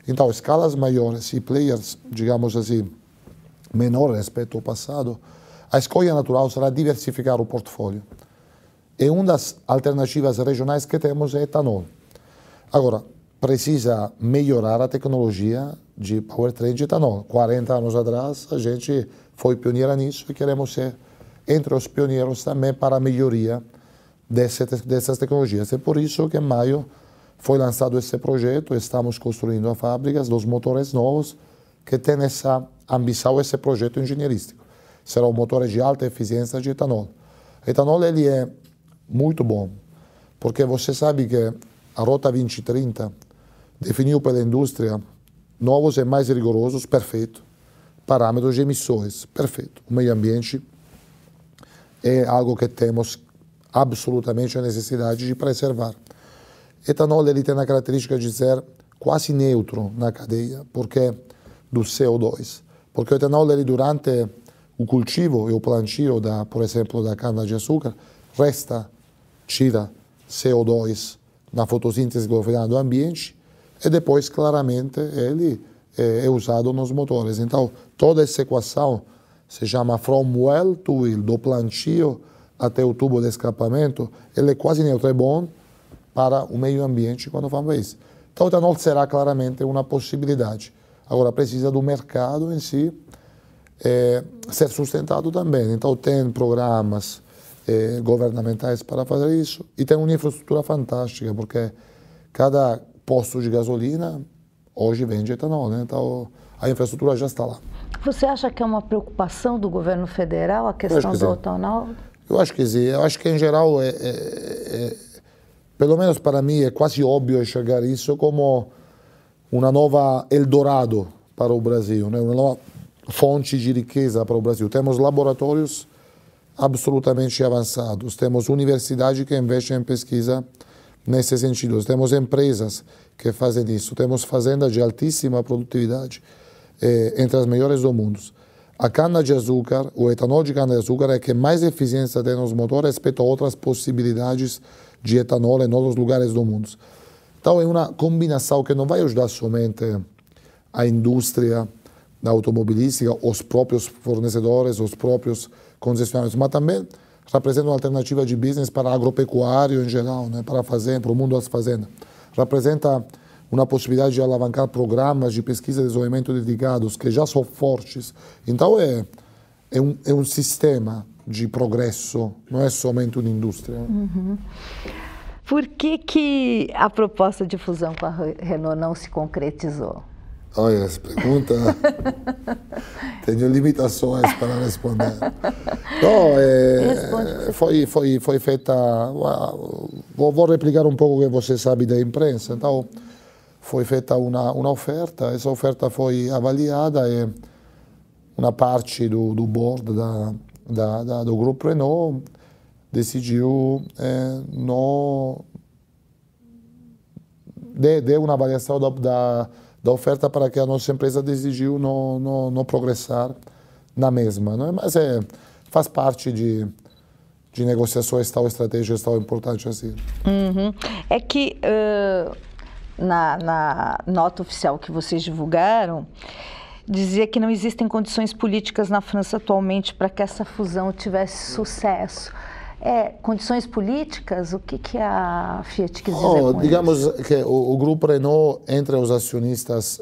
Então, escalas maiores e players, digamos assim, menores respeito ao passado, a escolha natural será diversificar o portfólio. E uma das alternativas regionais que temos é etanol. Agora, precisa melhorar a tecnologia de powertrain de etanol. 40 anos atrás, a gente foi pioneira nisso e queremos ser entre os pioneiros também para a melhoria dessas tecnologias. É por isso que em maio foi lançado esse projeto, estamos construindo a fábrica dos motores novos que tem essa ambição, esse projeto engenheirístico. Serão motores de alta eficiência de etanol. O etanol ele é muito bom, porque você sabe que a Rota 2030 definiu pela indústria novos e mais rigorosos, perfeito, parâmetros de emissões, perfeito. O meio ambiente é algo que temos absolutamente a necessidade de preservar. Etanol ele tem a característica de ser quase neutro na cadeia, porque do CO2. Porque o etanol ele durante o cultivo e o plantio por exemplo, da cana-de-açúcar, tira CO2 na fotossíntese do ambiente e depois claramente ele é usado nos motores. Então, toda essa equação se chama from well to wheel, do plantio até o tubo de escapamento, ele é quase neutro, é bom para o meio ambiente quando vamos isso. Então, o etanol será claramente uma possibilidade. Agora, precisa do mercado em si ser sustentado também. Então, tem programas governamentais para fazer isso e tem uma infraestrutura fantástica, porque cada posto de gasolina hoje vende etanol, né? Então, a infraestrutura já está lá. Você acha que é uma preocupação do governo federal a questão do etanol? Eu acho que sim. Eu acho que, em geral, pelo menos para mim, é quase óbvio enxergar isso como uma nova Eldorado para o Brasil, né? Uma nova fonte de riqueza para o Brasil. Temos laboratórios absolutamente avançados, temos universidades que investem em pesquisa nesse sentido, temos empresas que fazem isso, temos fazendas de altíssima produtividade, entre as melhores do mundo. A cana-de-açúcar, o etanol de cana-de-açúcar é que mais eficiência tem nos motores respeito a outras possibilidades de etanol em outros lugares do mundo. Então é uma combinação que não vai ajudar somente a indústria da automobilística, os próprios fornecedores, os próprios concessionários, mas também representa uma alternativa de business para agropecuário em geral, né, para o mundo das fazendas. Representa uma possibilidade de alavancar programas de pesquisa e desenvolvimento dedicados, que já são fortes. Então, é um sistema de progresso, não é somente uma indústria. Uhum. Por que a proposta de fusão com a Renault não se concretizou? Olha, essa pergunta, tenho limitações para responder. Não, foi feita, vou replicar um pouco o que você sabe da imprensa. Então, foi feita uma oferta, essa oferta foi avaliada e uma parte do board do grupo Renault decidiu não dar uma avaliação da oferta para que a nossa empresa decidiu não progressar na mesma. Não é? Mas faz parte de negociações tão estratégicas, tão importantes assim. Uhum. É que na nota oficial que vocês divulgaram, dizia que não existem condições políticas na França atualmente para que essa fusão tivesse sucesso. Condições políticas, o que a Fiat quis dizer com digamos isso? Que o grupo Renault, entre os acionistas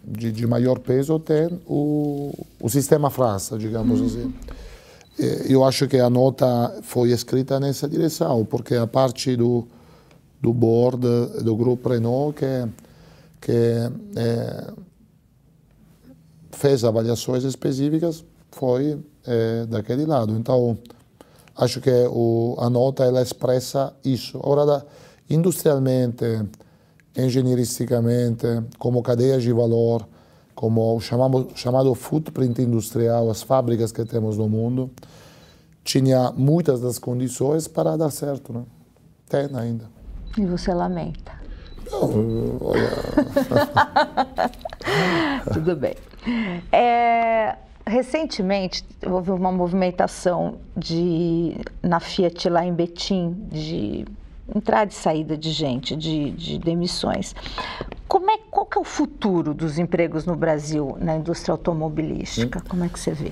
de maior peso, tem o sistema França, digamos assim. Eu acho que a nota foi escrita nessa direção, porque a parte do board do grupo Renault que fez avaliações específicas foi daquele lado. Então, acho que a nota ela expressa isso. Ora, industrialmente, engenheiristicamente, como cadeia de valor, como o chamado footprint industrial, as fábricas que temos no mundo, tinha muitas das condições para dar certo, né? Tem ainda. E você lamenta? Não, olha... Tudo bem. Recentemente, houve uma movimentação na Fiat lá em Betim, de entrada e saída de gente, de demissões. Qual que é o futuro dos empregos no Brasil, na indústria automobilística? Como é que você vê?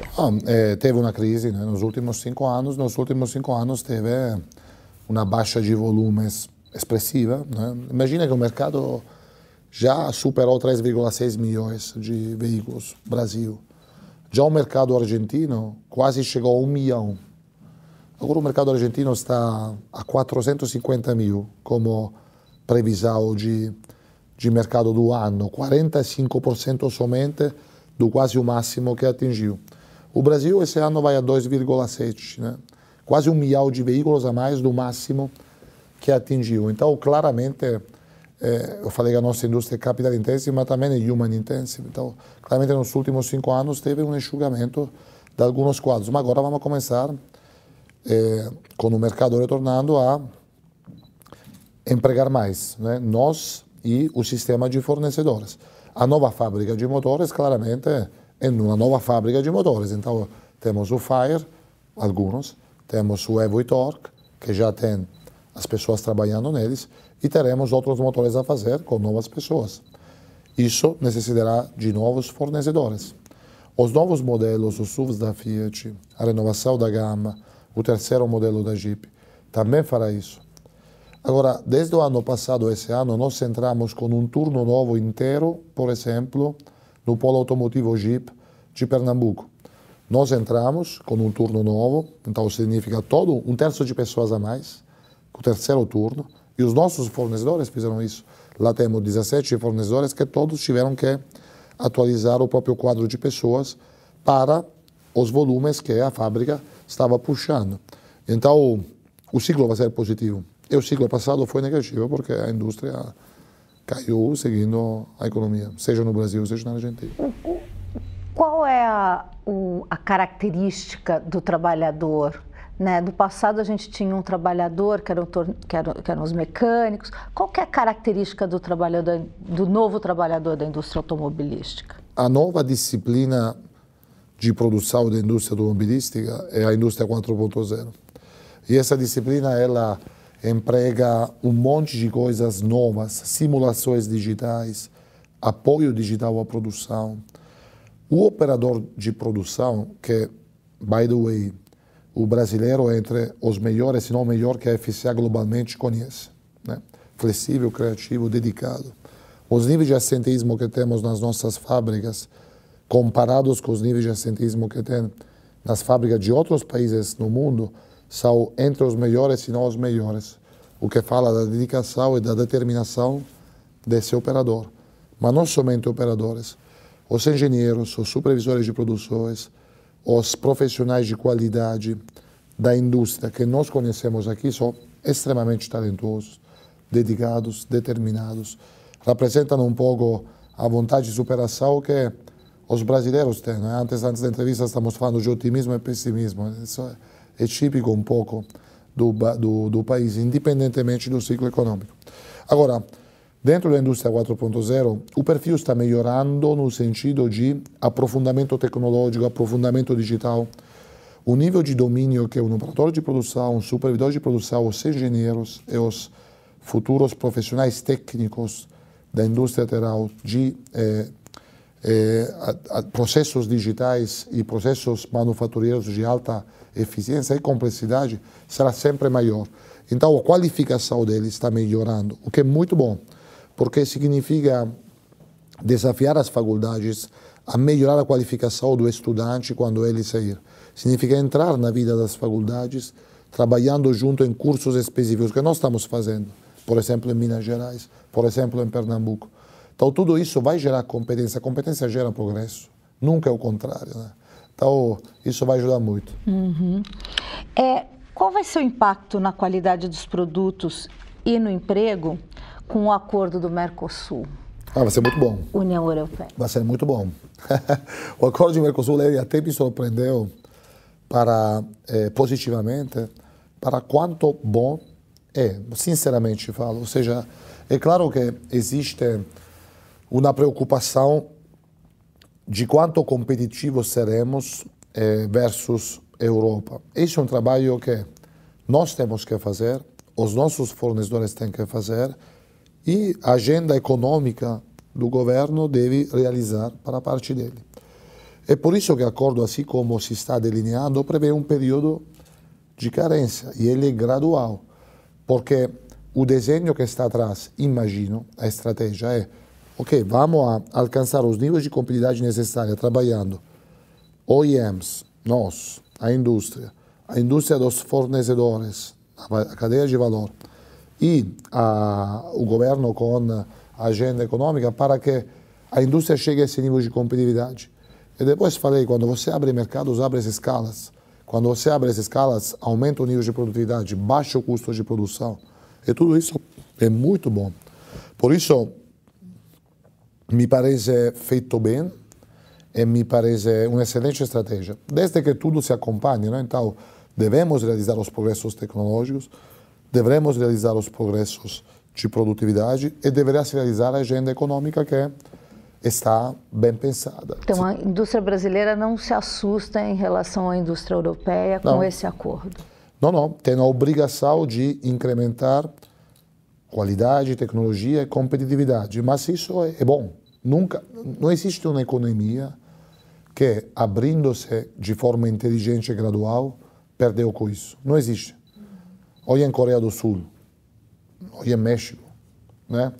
Teve uma crise, né, nos últimos 5 anos. Nos últimos 5 anos teve uma baixa de volumes expressiva, né? Imagina que o mercado já superou 3,6 milhões de veículos no Brasil. Já o mercado argentino quase chegou a 1 milhão. Agora o mercado argentino está a 450 mil como previsão de mercado do ano, 45% somente do quase o máximo que atingiu. O Brasil esse ano vai a 2,7, né? Quase 1 milhão de veículos a mais do máximo que atingiu. Então, claramente, eu falei que a nossa indústria é capital intensive, mas também é human intensive. Então, claramente, nos últimos 5 anos teve um enxugamento de alguns quadros. Mas agora vamos começar, com o mercado retornando, a empregar mais, né? Nós e o sistema de fornecedores. A nova fábrica de motores, claramente, é uma nova fábrica de motores. Então, temos o Fire, alguns, temos o Evo e Torque, que já tem as pessoas trabalhando neles, e teremos outros motores a fazer com novas pessoas. Isso necessitará de novos fornecedores. Os novos modelos, os SUVs da Fiat, a renovação da gama, o terceiro modelo da Jeep, também fará isso. Agora, desde o ano passado, esse ano, nós entramos com um turno novo inteiro, por exemplo, no polo automotivo Jeep de Pernambuco. Nós entramos com um turno novo, então significa todo um terço de pessoas a mais, o terceiro turno, e os nossos fornecedores fizeram isso. Lá temos 17 fornecedores que todos tiveram que atualizar o próprio quadro de pessoas para os volumes que a fábrica estava puxando. Então, o ciclo vai ser positivo. E o ciclo passado foi negativo porque a indústria caiu seguindo a economia, seja no Brasil, seja na Argentina. Qual é a característica do trabalhador? Né? Do passado a gente tinha um trabalhador que eram os mecânicos. Qual que é a característica do trabalhador, do novo trabalhador da indústria automobilística? A nova disciplina de produção da indústria automobilística é a indústria 4.0. E essa disciplina, ela emprega um monte de coisas novas, simulações digitais, apoio digital à produção. O operador de produção, que, by the way, o brasileiro é entre os melhores, se não o melhor que a FCA globalmente conhece, né? Flexível, criativo, dedicado. Os níveis de assenteísmo que temos nas nossas fábricas, comparados com os níveis de assenteísmo que tem nas fábricas de outros países no mundo, são entre os melhores, se não os melhores. O que fala da dedicação e da determinação desse operador. Mas não somente operadores. Os engenheiros, os supervisores de produções, os profissionais de qualidade da indústria que nós conhecemos aqui são extremamente talentosos, dedicados, determinados. Representam um pouco a vontade de superação que os brasileiros têm, né? Antes da entrevista estamos falando de otimismo e pessimismo. Isso é típico um pouco do país, independentemente do ciclo econômico. Agora, dentro da indústria 4.0, o perfil está melhorando no sentido de aprofundamento tecnológico, aprofundamento digital. O nível de domínio que um operador de produção, um supervisor de produção, os engenheiros e os futuros profissionais técnicos da indústria terão de processos digitais e processos manufatureiros de alta eficiência e complexidade será sempre maior. Então, a qualificação deles está melhorando, o que é muito bom, porque significa desafiar as faculdades a melhorar a qualificação do estudante quando ele sair. Significa entrar na vida das faculdades, trabalhando junto em cursos específicos que nós estamos fazendo, por exemplo, em Minas Gerais, por exemplo, em Pernambuco. Então, tudo isso vai gerar competência. A competência gera progresso, nunca é o contrário, né? Então, isso vai ajudar muito. Uhum. Qual vai ser o impacto na qualidade dos produtos e no emprego com o acordo do Mercosul? Vai ser muito bom. União Europeia. Vai ser muito bom. O acordo do Mercosul ele até me surpreendeu positivamente para quanto bom é, sinceramente falo. Ou seja, é claro que existe uma preocupação de quanto competitivos seremos versus Europa. Esse é um trabalho que nós temos que fazer, os nossos fornecedores têm que fazer e a agenda econômica do governo deve realizar para a parte dele. É por isso que o acordo, assim como se está delineando, prevê um período de carência e ele é gradual, porque o desenho que está atrás, imagino, a estratégia é, ok, vamos alcançar os níveis de competitividade necessária trabalhando OEMs, nós, a indústria dos fornecedores, a cadeia de valor e o governo com a agenda econômica para que a indústria chegue a esse nível de competitividade. E depois falei, quando você abre mercados, abre as escalas. Quando você abre as escalas, aumenta o nível de produtividade, baixa o custo de produção. E tudo isso é muito bom. Por isso, me parece feito bem e me parece uma excelente estratégia. Desde que tudo se acompanhe, né? Então, devemos realizar os progressos tecnológicos, devemos realizar os progressos de produtividade e deverá se realizar a agenda econômica que está bem pensada. Então, a indústria brasileira não se assusta em relação à indústria europeia com esse acordo? Não. Tem a obrigação de incrementar qualidade, tecnologia e competitividade. Mas isso é bom. Não existe uma economia que, abrindo-se de forma inteligente e gradual, perdeu com isso. Não existe. Hoje em Coreia do Sul, hoje em México, né?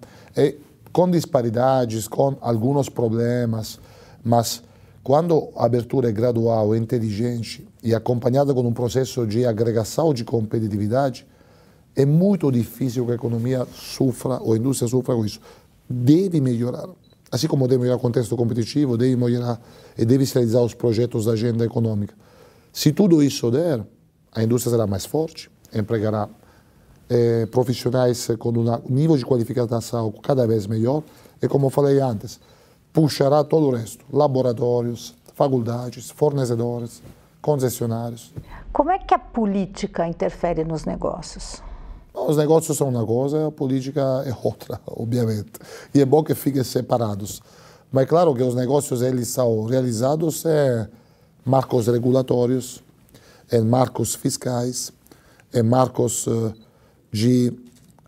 Com disparidades, com alguns problemas, mas quando a abertura é gradual, inteligente e acompanhada com um processo de agregação de competitividade, é muito difícil que a economia sofra, ou a indústria sofra com isso. Deve melhorar. Assim como deve melhorar o contexto competitivo, deve melhorar e deve se realizar os projetos da agenda econômica. Se tudo isso der, a indústria será mais forte, empregará profissionais com um nível de qualificação cada vez melhor e, como falei antes, puxará todo o resto, laboratórios, faculdades, fornecedores, concessionários. Como é que a política interfere nos negócios? Os negócios são uma coisa, a política é outra, obviamente. E é bom que fiquem separados. Mas é claro que os negócios eles são realizados em marcos regulatórios, em marcos fiscais, em marcos de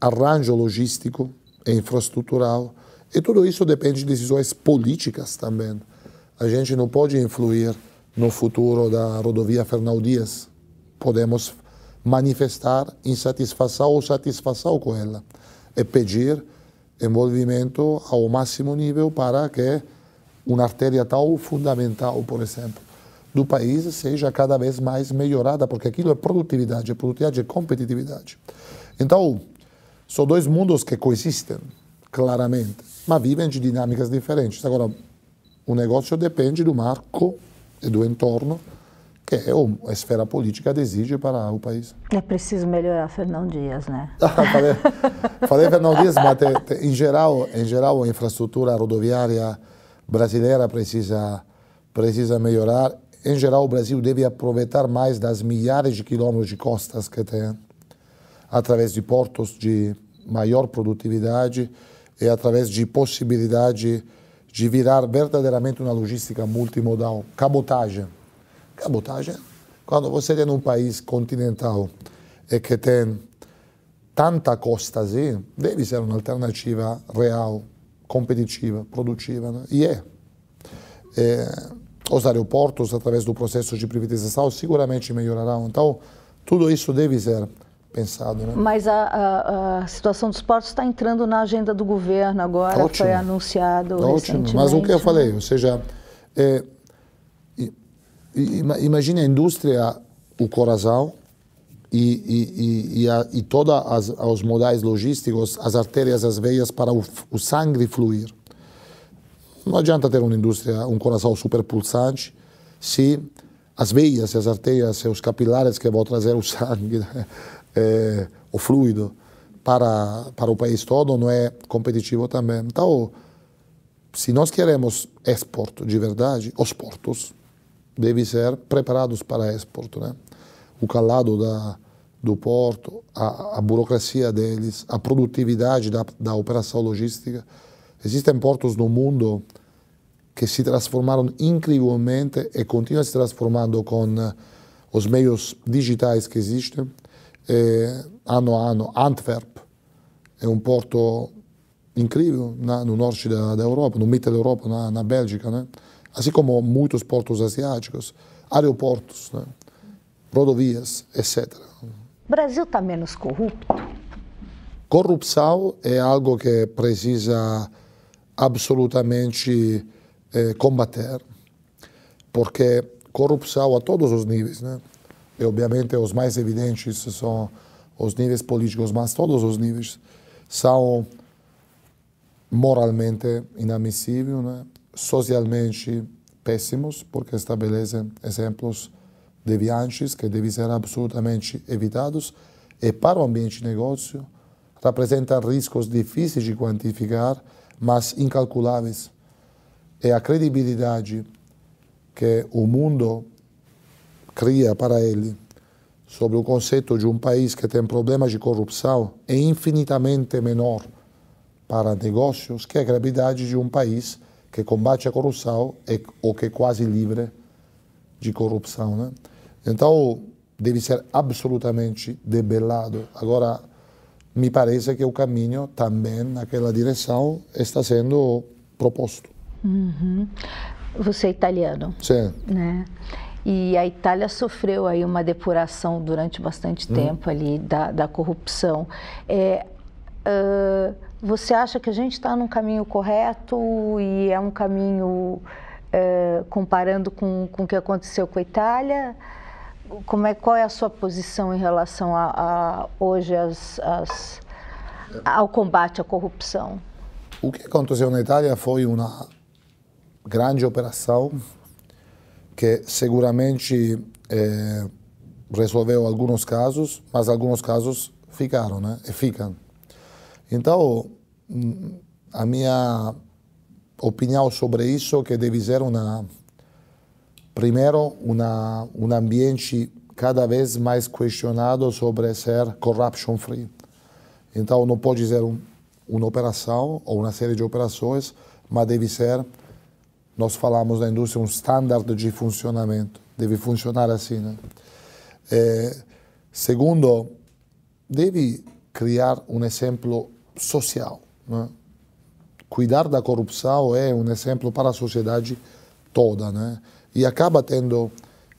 arranjo logístico e infraestrutural. E tudo isso depende de decisões políticas também. A gente não pode influir no futuro da rodovia Fernão Dias. Podemos manifestar insatisfação ou satisfação com ela e pedir envolvimento ao máximo nível para que uma artéria tão fundamental, por exemplo, do país seja cada vez mais melhorada, porque aquilo é produtividade e competitividade. Então, são dois mundos que coexistem, claramente, mas vivem de dinâmicas diferentes. Agora, o negócio depende do marco e do entorno que a esfera política exige para o país. É preciso melhorar Fernão Dias, né? Falei Fernão Dias, mas em geral, a infraestrutura rodoviária brasileira precisa melhorar. Em geral, o Brasil deve aproveitar mais das milhares de quilômetros de costas que tem, através de portos de maior produtividade e através de possibilidade de virar verdadeiramente uma logística multimodal. Cabotagem, quando você tem um país continental e que tem tanta costa assim, deve ser uma alternativa real, competitiva, produtiva, né? E os aeroportos, através do processo de privatização, seguramente melhorarão. Então, tudo isso deve ser pensado, né? Mas a situação dos portos está entrando na agenda do governo agora, ótimo. Foi anunciado recentemente. Mas o que eu falei, ou seja, imagine a indústria, o coração e todos os modais logísticos, as artérias, as veias para o sangue fluir. Não adianta ter uma indústria, um coração super pulsante, se as veias, as artérias e os capilares que vão trazer o sangue, o fluido para o país todo não é competitivo também. Então, se nós queremos exporto de verdade, os portos devem ser preparados para exporto, né? O calado do porto, a burocracia deles, a produtividade da operação logística. Existem portos no mundo que se transformaram incrivelmente e continuam se transformando com os meios digitais que existem. ano a ano. Antwerp é um porto incrível no norte da Europa, no meio da Europa, na Bélgica, né? Assim como muitos portos asiáticos, aeroportos, né? Rodovias, etc. O Brasil está menos corrupto? Corrupção é algo que precisa absolutamente combater, porque corrupção a todos os níveis, né? E obviamente os mais evidentes são os níveis políticos, mas todos os níveis são moralmente inadmissíveis, né? Socialmente péssimos, porque estabelecem exemplos deviantes que devem ser absolutamente evitados, e para o ambiente de negócio representam riscos difíceis de quantificar, mas incalculáveis. É a credibilidade que o mundo cria para ele sobre o conceito de um país que tem problemas de corrupção é infinitamente menor para negócios que a credibilidade de um país que combate a corrupção ou que é quase livre de corrupção, né? Então, deve ser absolutamente debelado. Agora, me parece que o caminho também naquela direção está sendo proposto. Uhum. Você é italiano? Sim. Né? E a Itália sofreu aí uma depuração durante bastante tempo ali da corrupção. Você acha que a gente está num caminho correto e é um caminho comparando com o que aconteceu com a Itália? Qual é a sua posição em relação hoje ao combate à corrupção? O que aconteceu na Itália foi uma grande operação que seguramente resolveu alguns casos, mas alguns casos ficaram, né? E ficam. Então, a minha opinião sobre isso é que deve ser primeiro, um ambiente cada vez mais questionado sobre ser corruption free. Então, não pode ser uma operação ou uma série de operações, mas deve ser, nós falamos na indústria, um standard de funcionamento. Deve funcionar assim, né? Segundo, deve criar um exemplo social, né? Cuidar da corrupção é um exemplo para a sociedade toda, né? E acaba tendo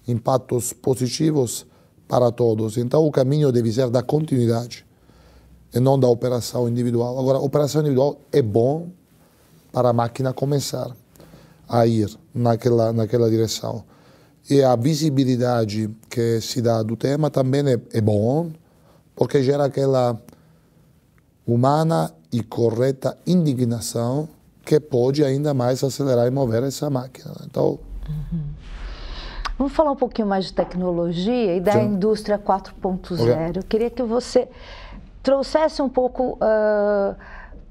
impactos positivos para todos. Então, o caminho deve ser da continuidade e não da operação individual. Agora, a operação individual é bom para a máquina começar a ir naquela direção. E a visibilidade que se dá do tema também é bom, porque gera aquela humana e correta indignação que pode ainda mais acelerar e mover essa máquina. Então, vamos falar um pouquinho mais de tecnologia e da indústria 4.0. Okay. Eu queria que você trouxesse um pouco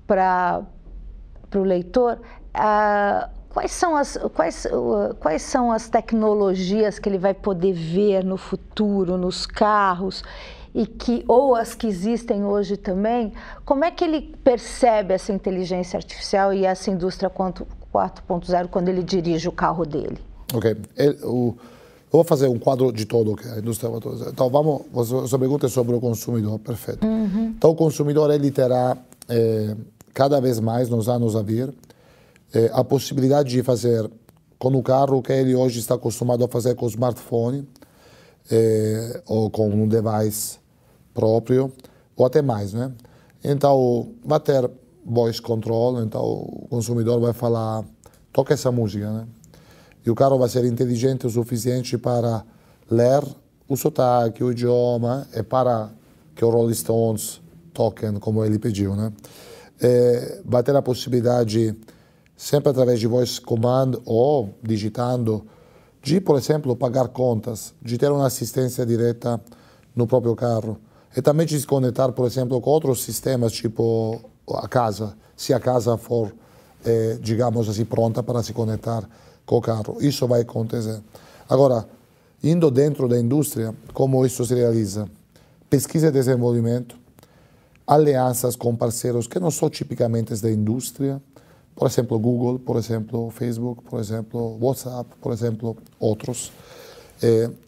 para o leitor quais são as tecnologias que ele vai poder ver no futuro, nos carros, ou as que existem hoje também. Como é que ele percebe essa inteligência artificial e essa indústria 4.0 quando ele dirige o carro dele? Ok. Eu vou fazer um quadro de todo o que é a indústria 4.0. Então, você pergunta sobre o consumidor, perfeito. Então, o consumidor, ele terá cada vez mais, nos anos a vir, a possibilidade de fazer com o carro que ele hoje está acostumado a fazer com o smartphone ou com um device próprio, ou até mais, né? Então, vai ter voice control, então o consumidor vai falar, toca essa música, né? E o carro vai ser inteligente o suficiente para ler o sotaque, o idioma, e para que o Rolling Stones toquem como ele pediu, né? Vai ter a possibilidade, sempre através de voice command ou digitando, de, por exemplo, pagar contas, de ter uma assistência direta no próprio carro. E também de se conectar, por exemplo, com outros sistemas, tipo a casa, se a casa for, digamos assim, pronta para se conectar com o carro. Isso vai acontecer. Agora, indo dentro da indústria, como isso se realiza? Pesquisa e desenvolvimento, alianças com parceiros que não são tipicamente da indústria, por exemplo, Google, por exemplo, Facebook, por exemplo, WhatsApp, por exemplo, outros.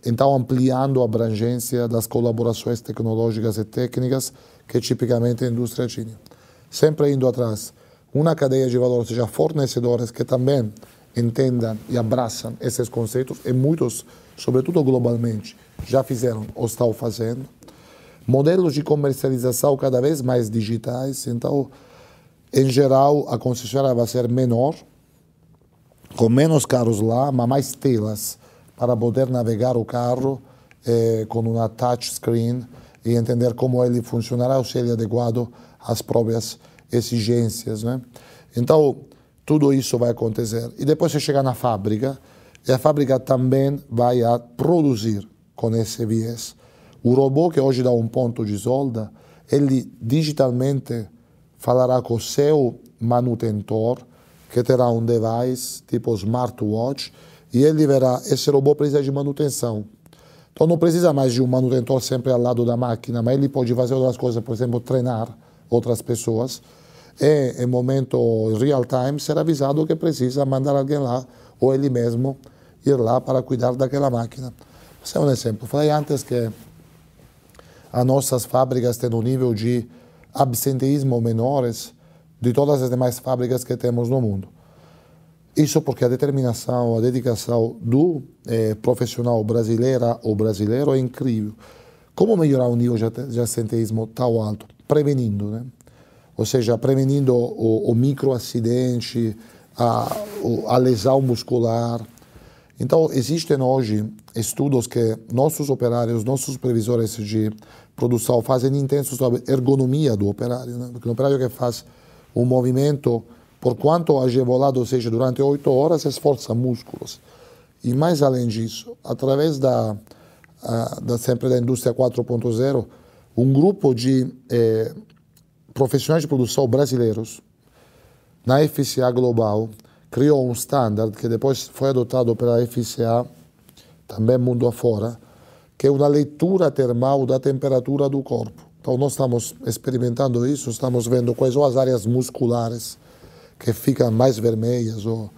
então ampliando a abrangência das colaborações tecnológicas e técnicas que tipicamente a indústria tinha. Sempre indo atrás, uma cadeia de valor, ou seja, fornecedores que também entendam e abraçam esses conceitos, e muitos, sobretudo globalmente, já fizeram ou estão fazendo. Modelos de comercialização cada vez mais digitais, então, em geral, a concessionária vai ser menor, com menos carros lá, mas mais telas para poder navegar o carro com uma touchscreen e entender como ele funcionará ou se ele é adequado às próprias exigências, né? Então, tudo isso vai acontecer. E depois você chega na fábrica, e a fábrica também vai a produzir com esse viés. O robô que hoje dá um ponto de solda, ele digitalmente falará com o seu manutentor, que terá um device tipo smartwatch, e ele verá, esse robô precisa de manutenção. Então não precisa mais de um manutentor sempre ao lado da máquina, mas ele pode fazer outras coisas, por exemplo, treinar outras pessoas, e em momento real time ser avisado que precisa mandar alguém lá, ou ele mesmo ir lá para cuidar daquela máquina. Esse é um exemplo. Falei antes que as nossas fábricas têm um nível de absenteísmo menores de todas as demais fábricas que temos no mundo. Isso porque a determinação, a dedicação do profissional brasileira ou brasileiro é incrível. Como melhorar o nível de absenteísmo tão alto? Prevenindo, né? Ou seja, prevenindo o microacidente, a lesão muscular. Então, existem hoje estudos que nossos operários, nossos supervisores de produção fazem intensos sobre ergonomia do operário, né? Porque o operário que faz um movimento, por quanto agevolado seja durante 8 horas, esforça músculos. E mais além disso, através sempre da indústria 4.0, um grupo de profissionais de produção brasileiros, na FCA Global, criou um standard que depois foi adotado pela FCA, também mundo afora, que é uma leitura termal da temperatura do corpo. Então nós estamos experimentando isso, estamos vendo quais são as áreas musculares que ficam mais vermelhas ou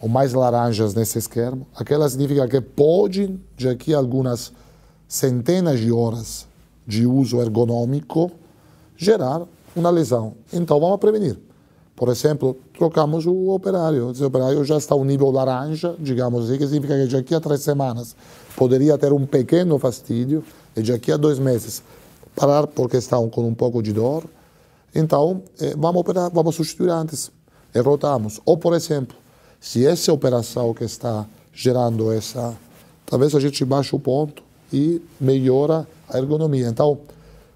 mais laranjas nesse esquema. Aquela significa que pode, daqui a algumas centenas de horas de uso ergonômico, gerar uma lesão. Então vamos prevenir. Por exemplo, trocamos o operário. Esse operário já está a um nível laranja, digamos assim, que significa que daqui a 3 semanas poderia ter um pequeno fastídio e daqui a 2 meses parar porque estão com um pouco de dor. Então, vamos operar, vamos substituir antes e rotamos. Ou, por exemplo, se essa operação que está gerando essa, talvez a gente baixe o ponto e melhora a ergonomia. Então,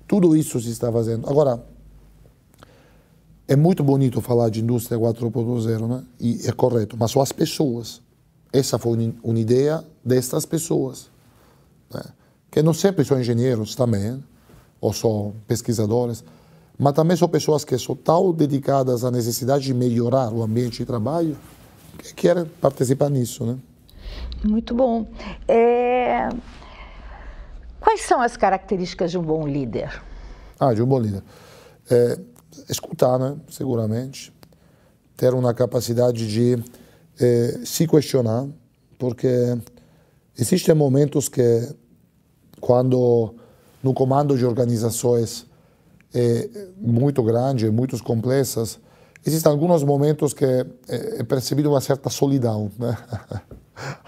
tudo isso se está fazendo. Agora, é muito bonito falar de indústria 4.0, né? E é correto, mas são as pessoas. Essa foi uma ideia destas pessoas, né? Que não sempre são engenheiros também, ou são pesquisadores, mas também são pessoas que são tão dedicadas à necessidade de melhorar o ambiente de trabalho que querem participar nisso, né? Muito bom. Quais são as características de um bom líder? De um bom líder. Escutar, né? Seguramente. Ter uma capacidade de se questionar, porque existem momentos que, quando no comando de organizações muito grandes, muito complexas, existem alguns momentos que é percebido uma certa solidão, né?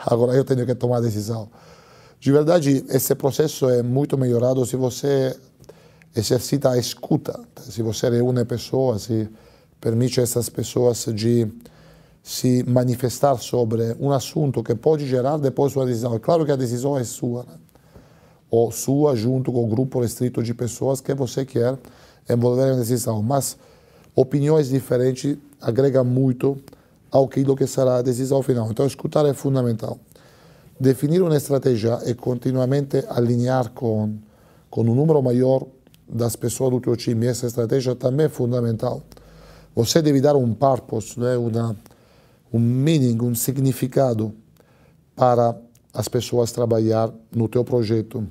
Agora eu tenho que tomar a decisão. De verdade, esse processo é muito melhorado se você exercita a escuta, se você reúne pessoas e permite a essas pessoas de se manifestar sobre um assunto que pode gerar depois uma decisão. É claro que a decisão é sua, né? Ou sua junto com o grupo restrito de pessoas que você quer envolver em decisão. Mas opiniões diferentes agregam muito àquilo que será a decisão final. Então, escutar é fundamental. Definir uma estratégia e continuamente alinhar com um número maior das pessoas do teu time, essa estratégia também é fundamental. Você deve dar um purpose, né? Um meaning, um significado para as pessoas trabalhar no teu projeto.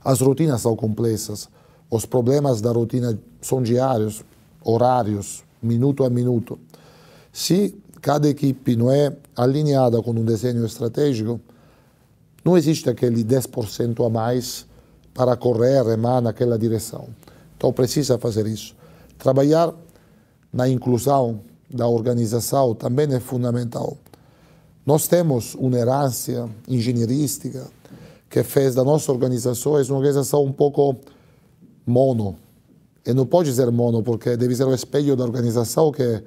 As rotinas são complexas, os problemas da rotina são diários, horários, minuto a minuto. Se cada equipe não é alinhada com um desenho estratégico, Não existe aquele 10% a mais para correr, remar naquela direção. Então precisa fazer isso. Trabalhar na inclusão da organização também é fundamental. Nós temos uma herança engenheirística que fez da nossa organização uma organização um pouco mono. E não pode ser mono, porque deve ser o espelho da organização que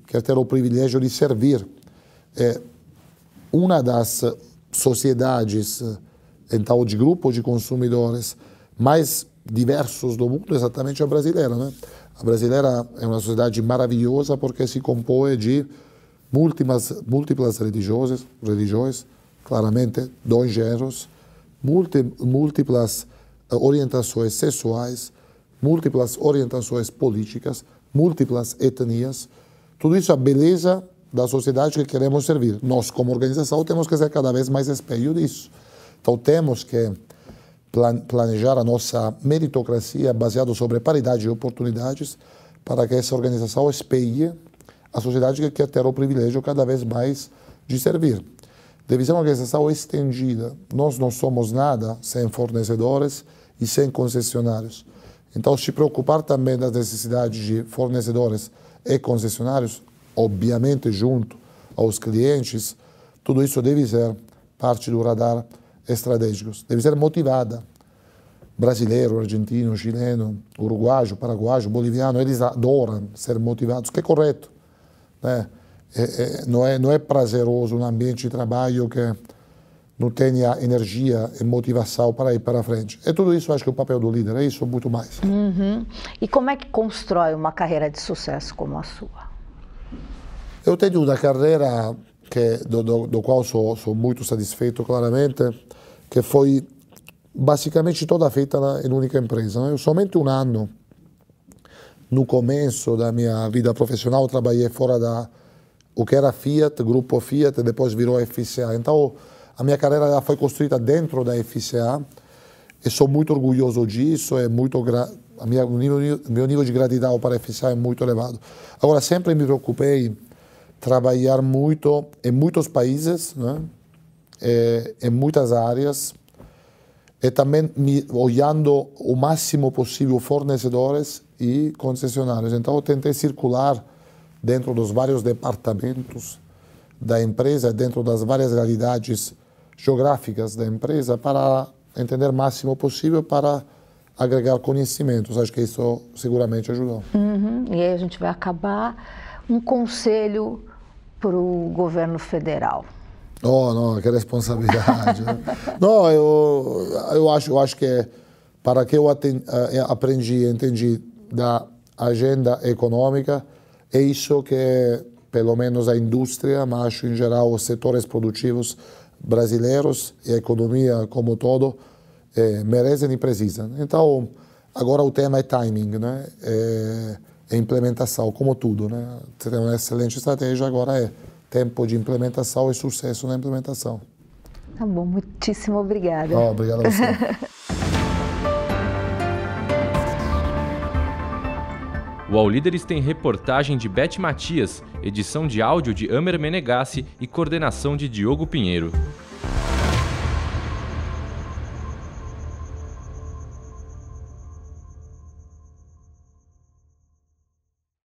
quer ter o privilégio de servir. Uma das sociedades, então, de grupos de consumidores mais diversos do mundo, exatamente a brasileira, né? A brasileira é uma sociedade maravilhosa porque se compõe de múltiplas religiões, claramente, dois gêneros, múltiplas orientações sexuais, múltiplas orientações políticas, múltiplas etnias. Tudo isso é a beleza da sociedade que queremos servir. Nós, como organização, temos que ser cada vez mais espelho disso. Então, temos que planejar a nossa meritocracia baseada sobre paridade de oportunidades para que essa organização espelhe a sociedade que quer ter o privilégio cada vez mais de servir. Deve ser uma organização estendida. Nós não somos nada sem fornecedores e sem concessionários. Então, se preocupar também das necessidades de fornecedores e concessionários, obviamente junto aos clientes, tudo isso deve ser parte do radar estratégico. Deve ser motivada. Brasileiro, argentino, chileno, uruguaio, paraguaio, boliviano, eles adoram ser motivados, que é correto, né? Não é prazeroso um ambiente de trabalho que não tenha energia e motivação para ir para frente. E tudo isso acho que é o papel do líder, é isso muito mais. Uhum. E como é que constrói uma carreira de sucesso como a sua? Eu tenho uma carreira do qual sou muito satisfeito, claramente, que foi basicamente toda feita em única empresa. Eu somente um ano, no começo da minha vida profissional, trabalhei fora da o que era Fiat, grupo Fiat, e depois virou FCA. Então, a minha carreira já foi construída dentro da FCA e sou muito orgulhoso disso. Meu nível de gratidão para a FCA é muito elevado. Agora, sempre me preocupei trabalhar muito em muitos países, né? Em muitas áreas, e também olhando o máximo possível fornecedores e concessionários. Então, eu tentei circular dentro dos vários departamentos da empresa, dentro das várias realidades geográficas da empresa, para entender o máximo possível, para agregar conhecimentos. Acho que isso seguramente ajudou. Uhum. E aí a gente vai acabar. Um conselho para o governo federal. Oh, não, que responsabilidade. Não, eu acho que para que eu aprendi e entendi da agenda econômica, é isso que, pelo menos a indústria, mas acho em geral os setores produtivos brasileiros e a economia como todo, merecem e precisam. Então, agora o tema é timing, né? É implementação, como tudo, né? Você tem uma excelente estratégia, agora é tempo de implementação e sucesso na implementação. Tá bom, muitíssimo obrigada. Oh, obrigado a você. O All Líderes tem reportagem de Beth Matias, edição de áudio de Amer Menegassi e coordenação de Diogo Pinheiro.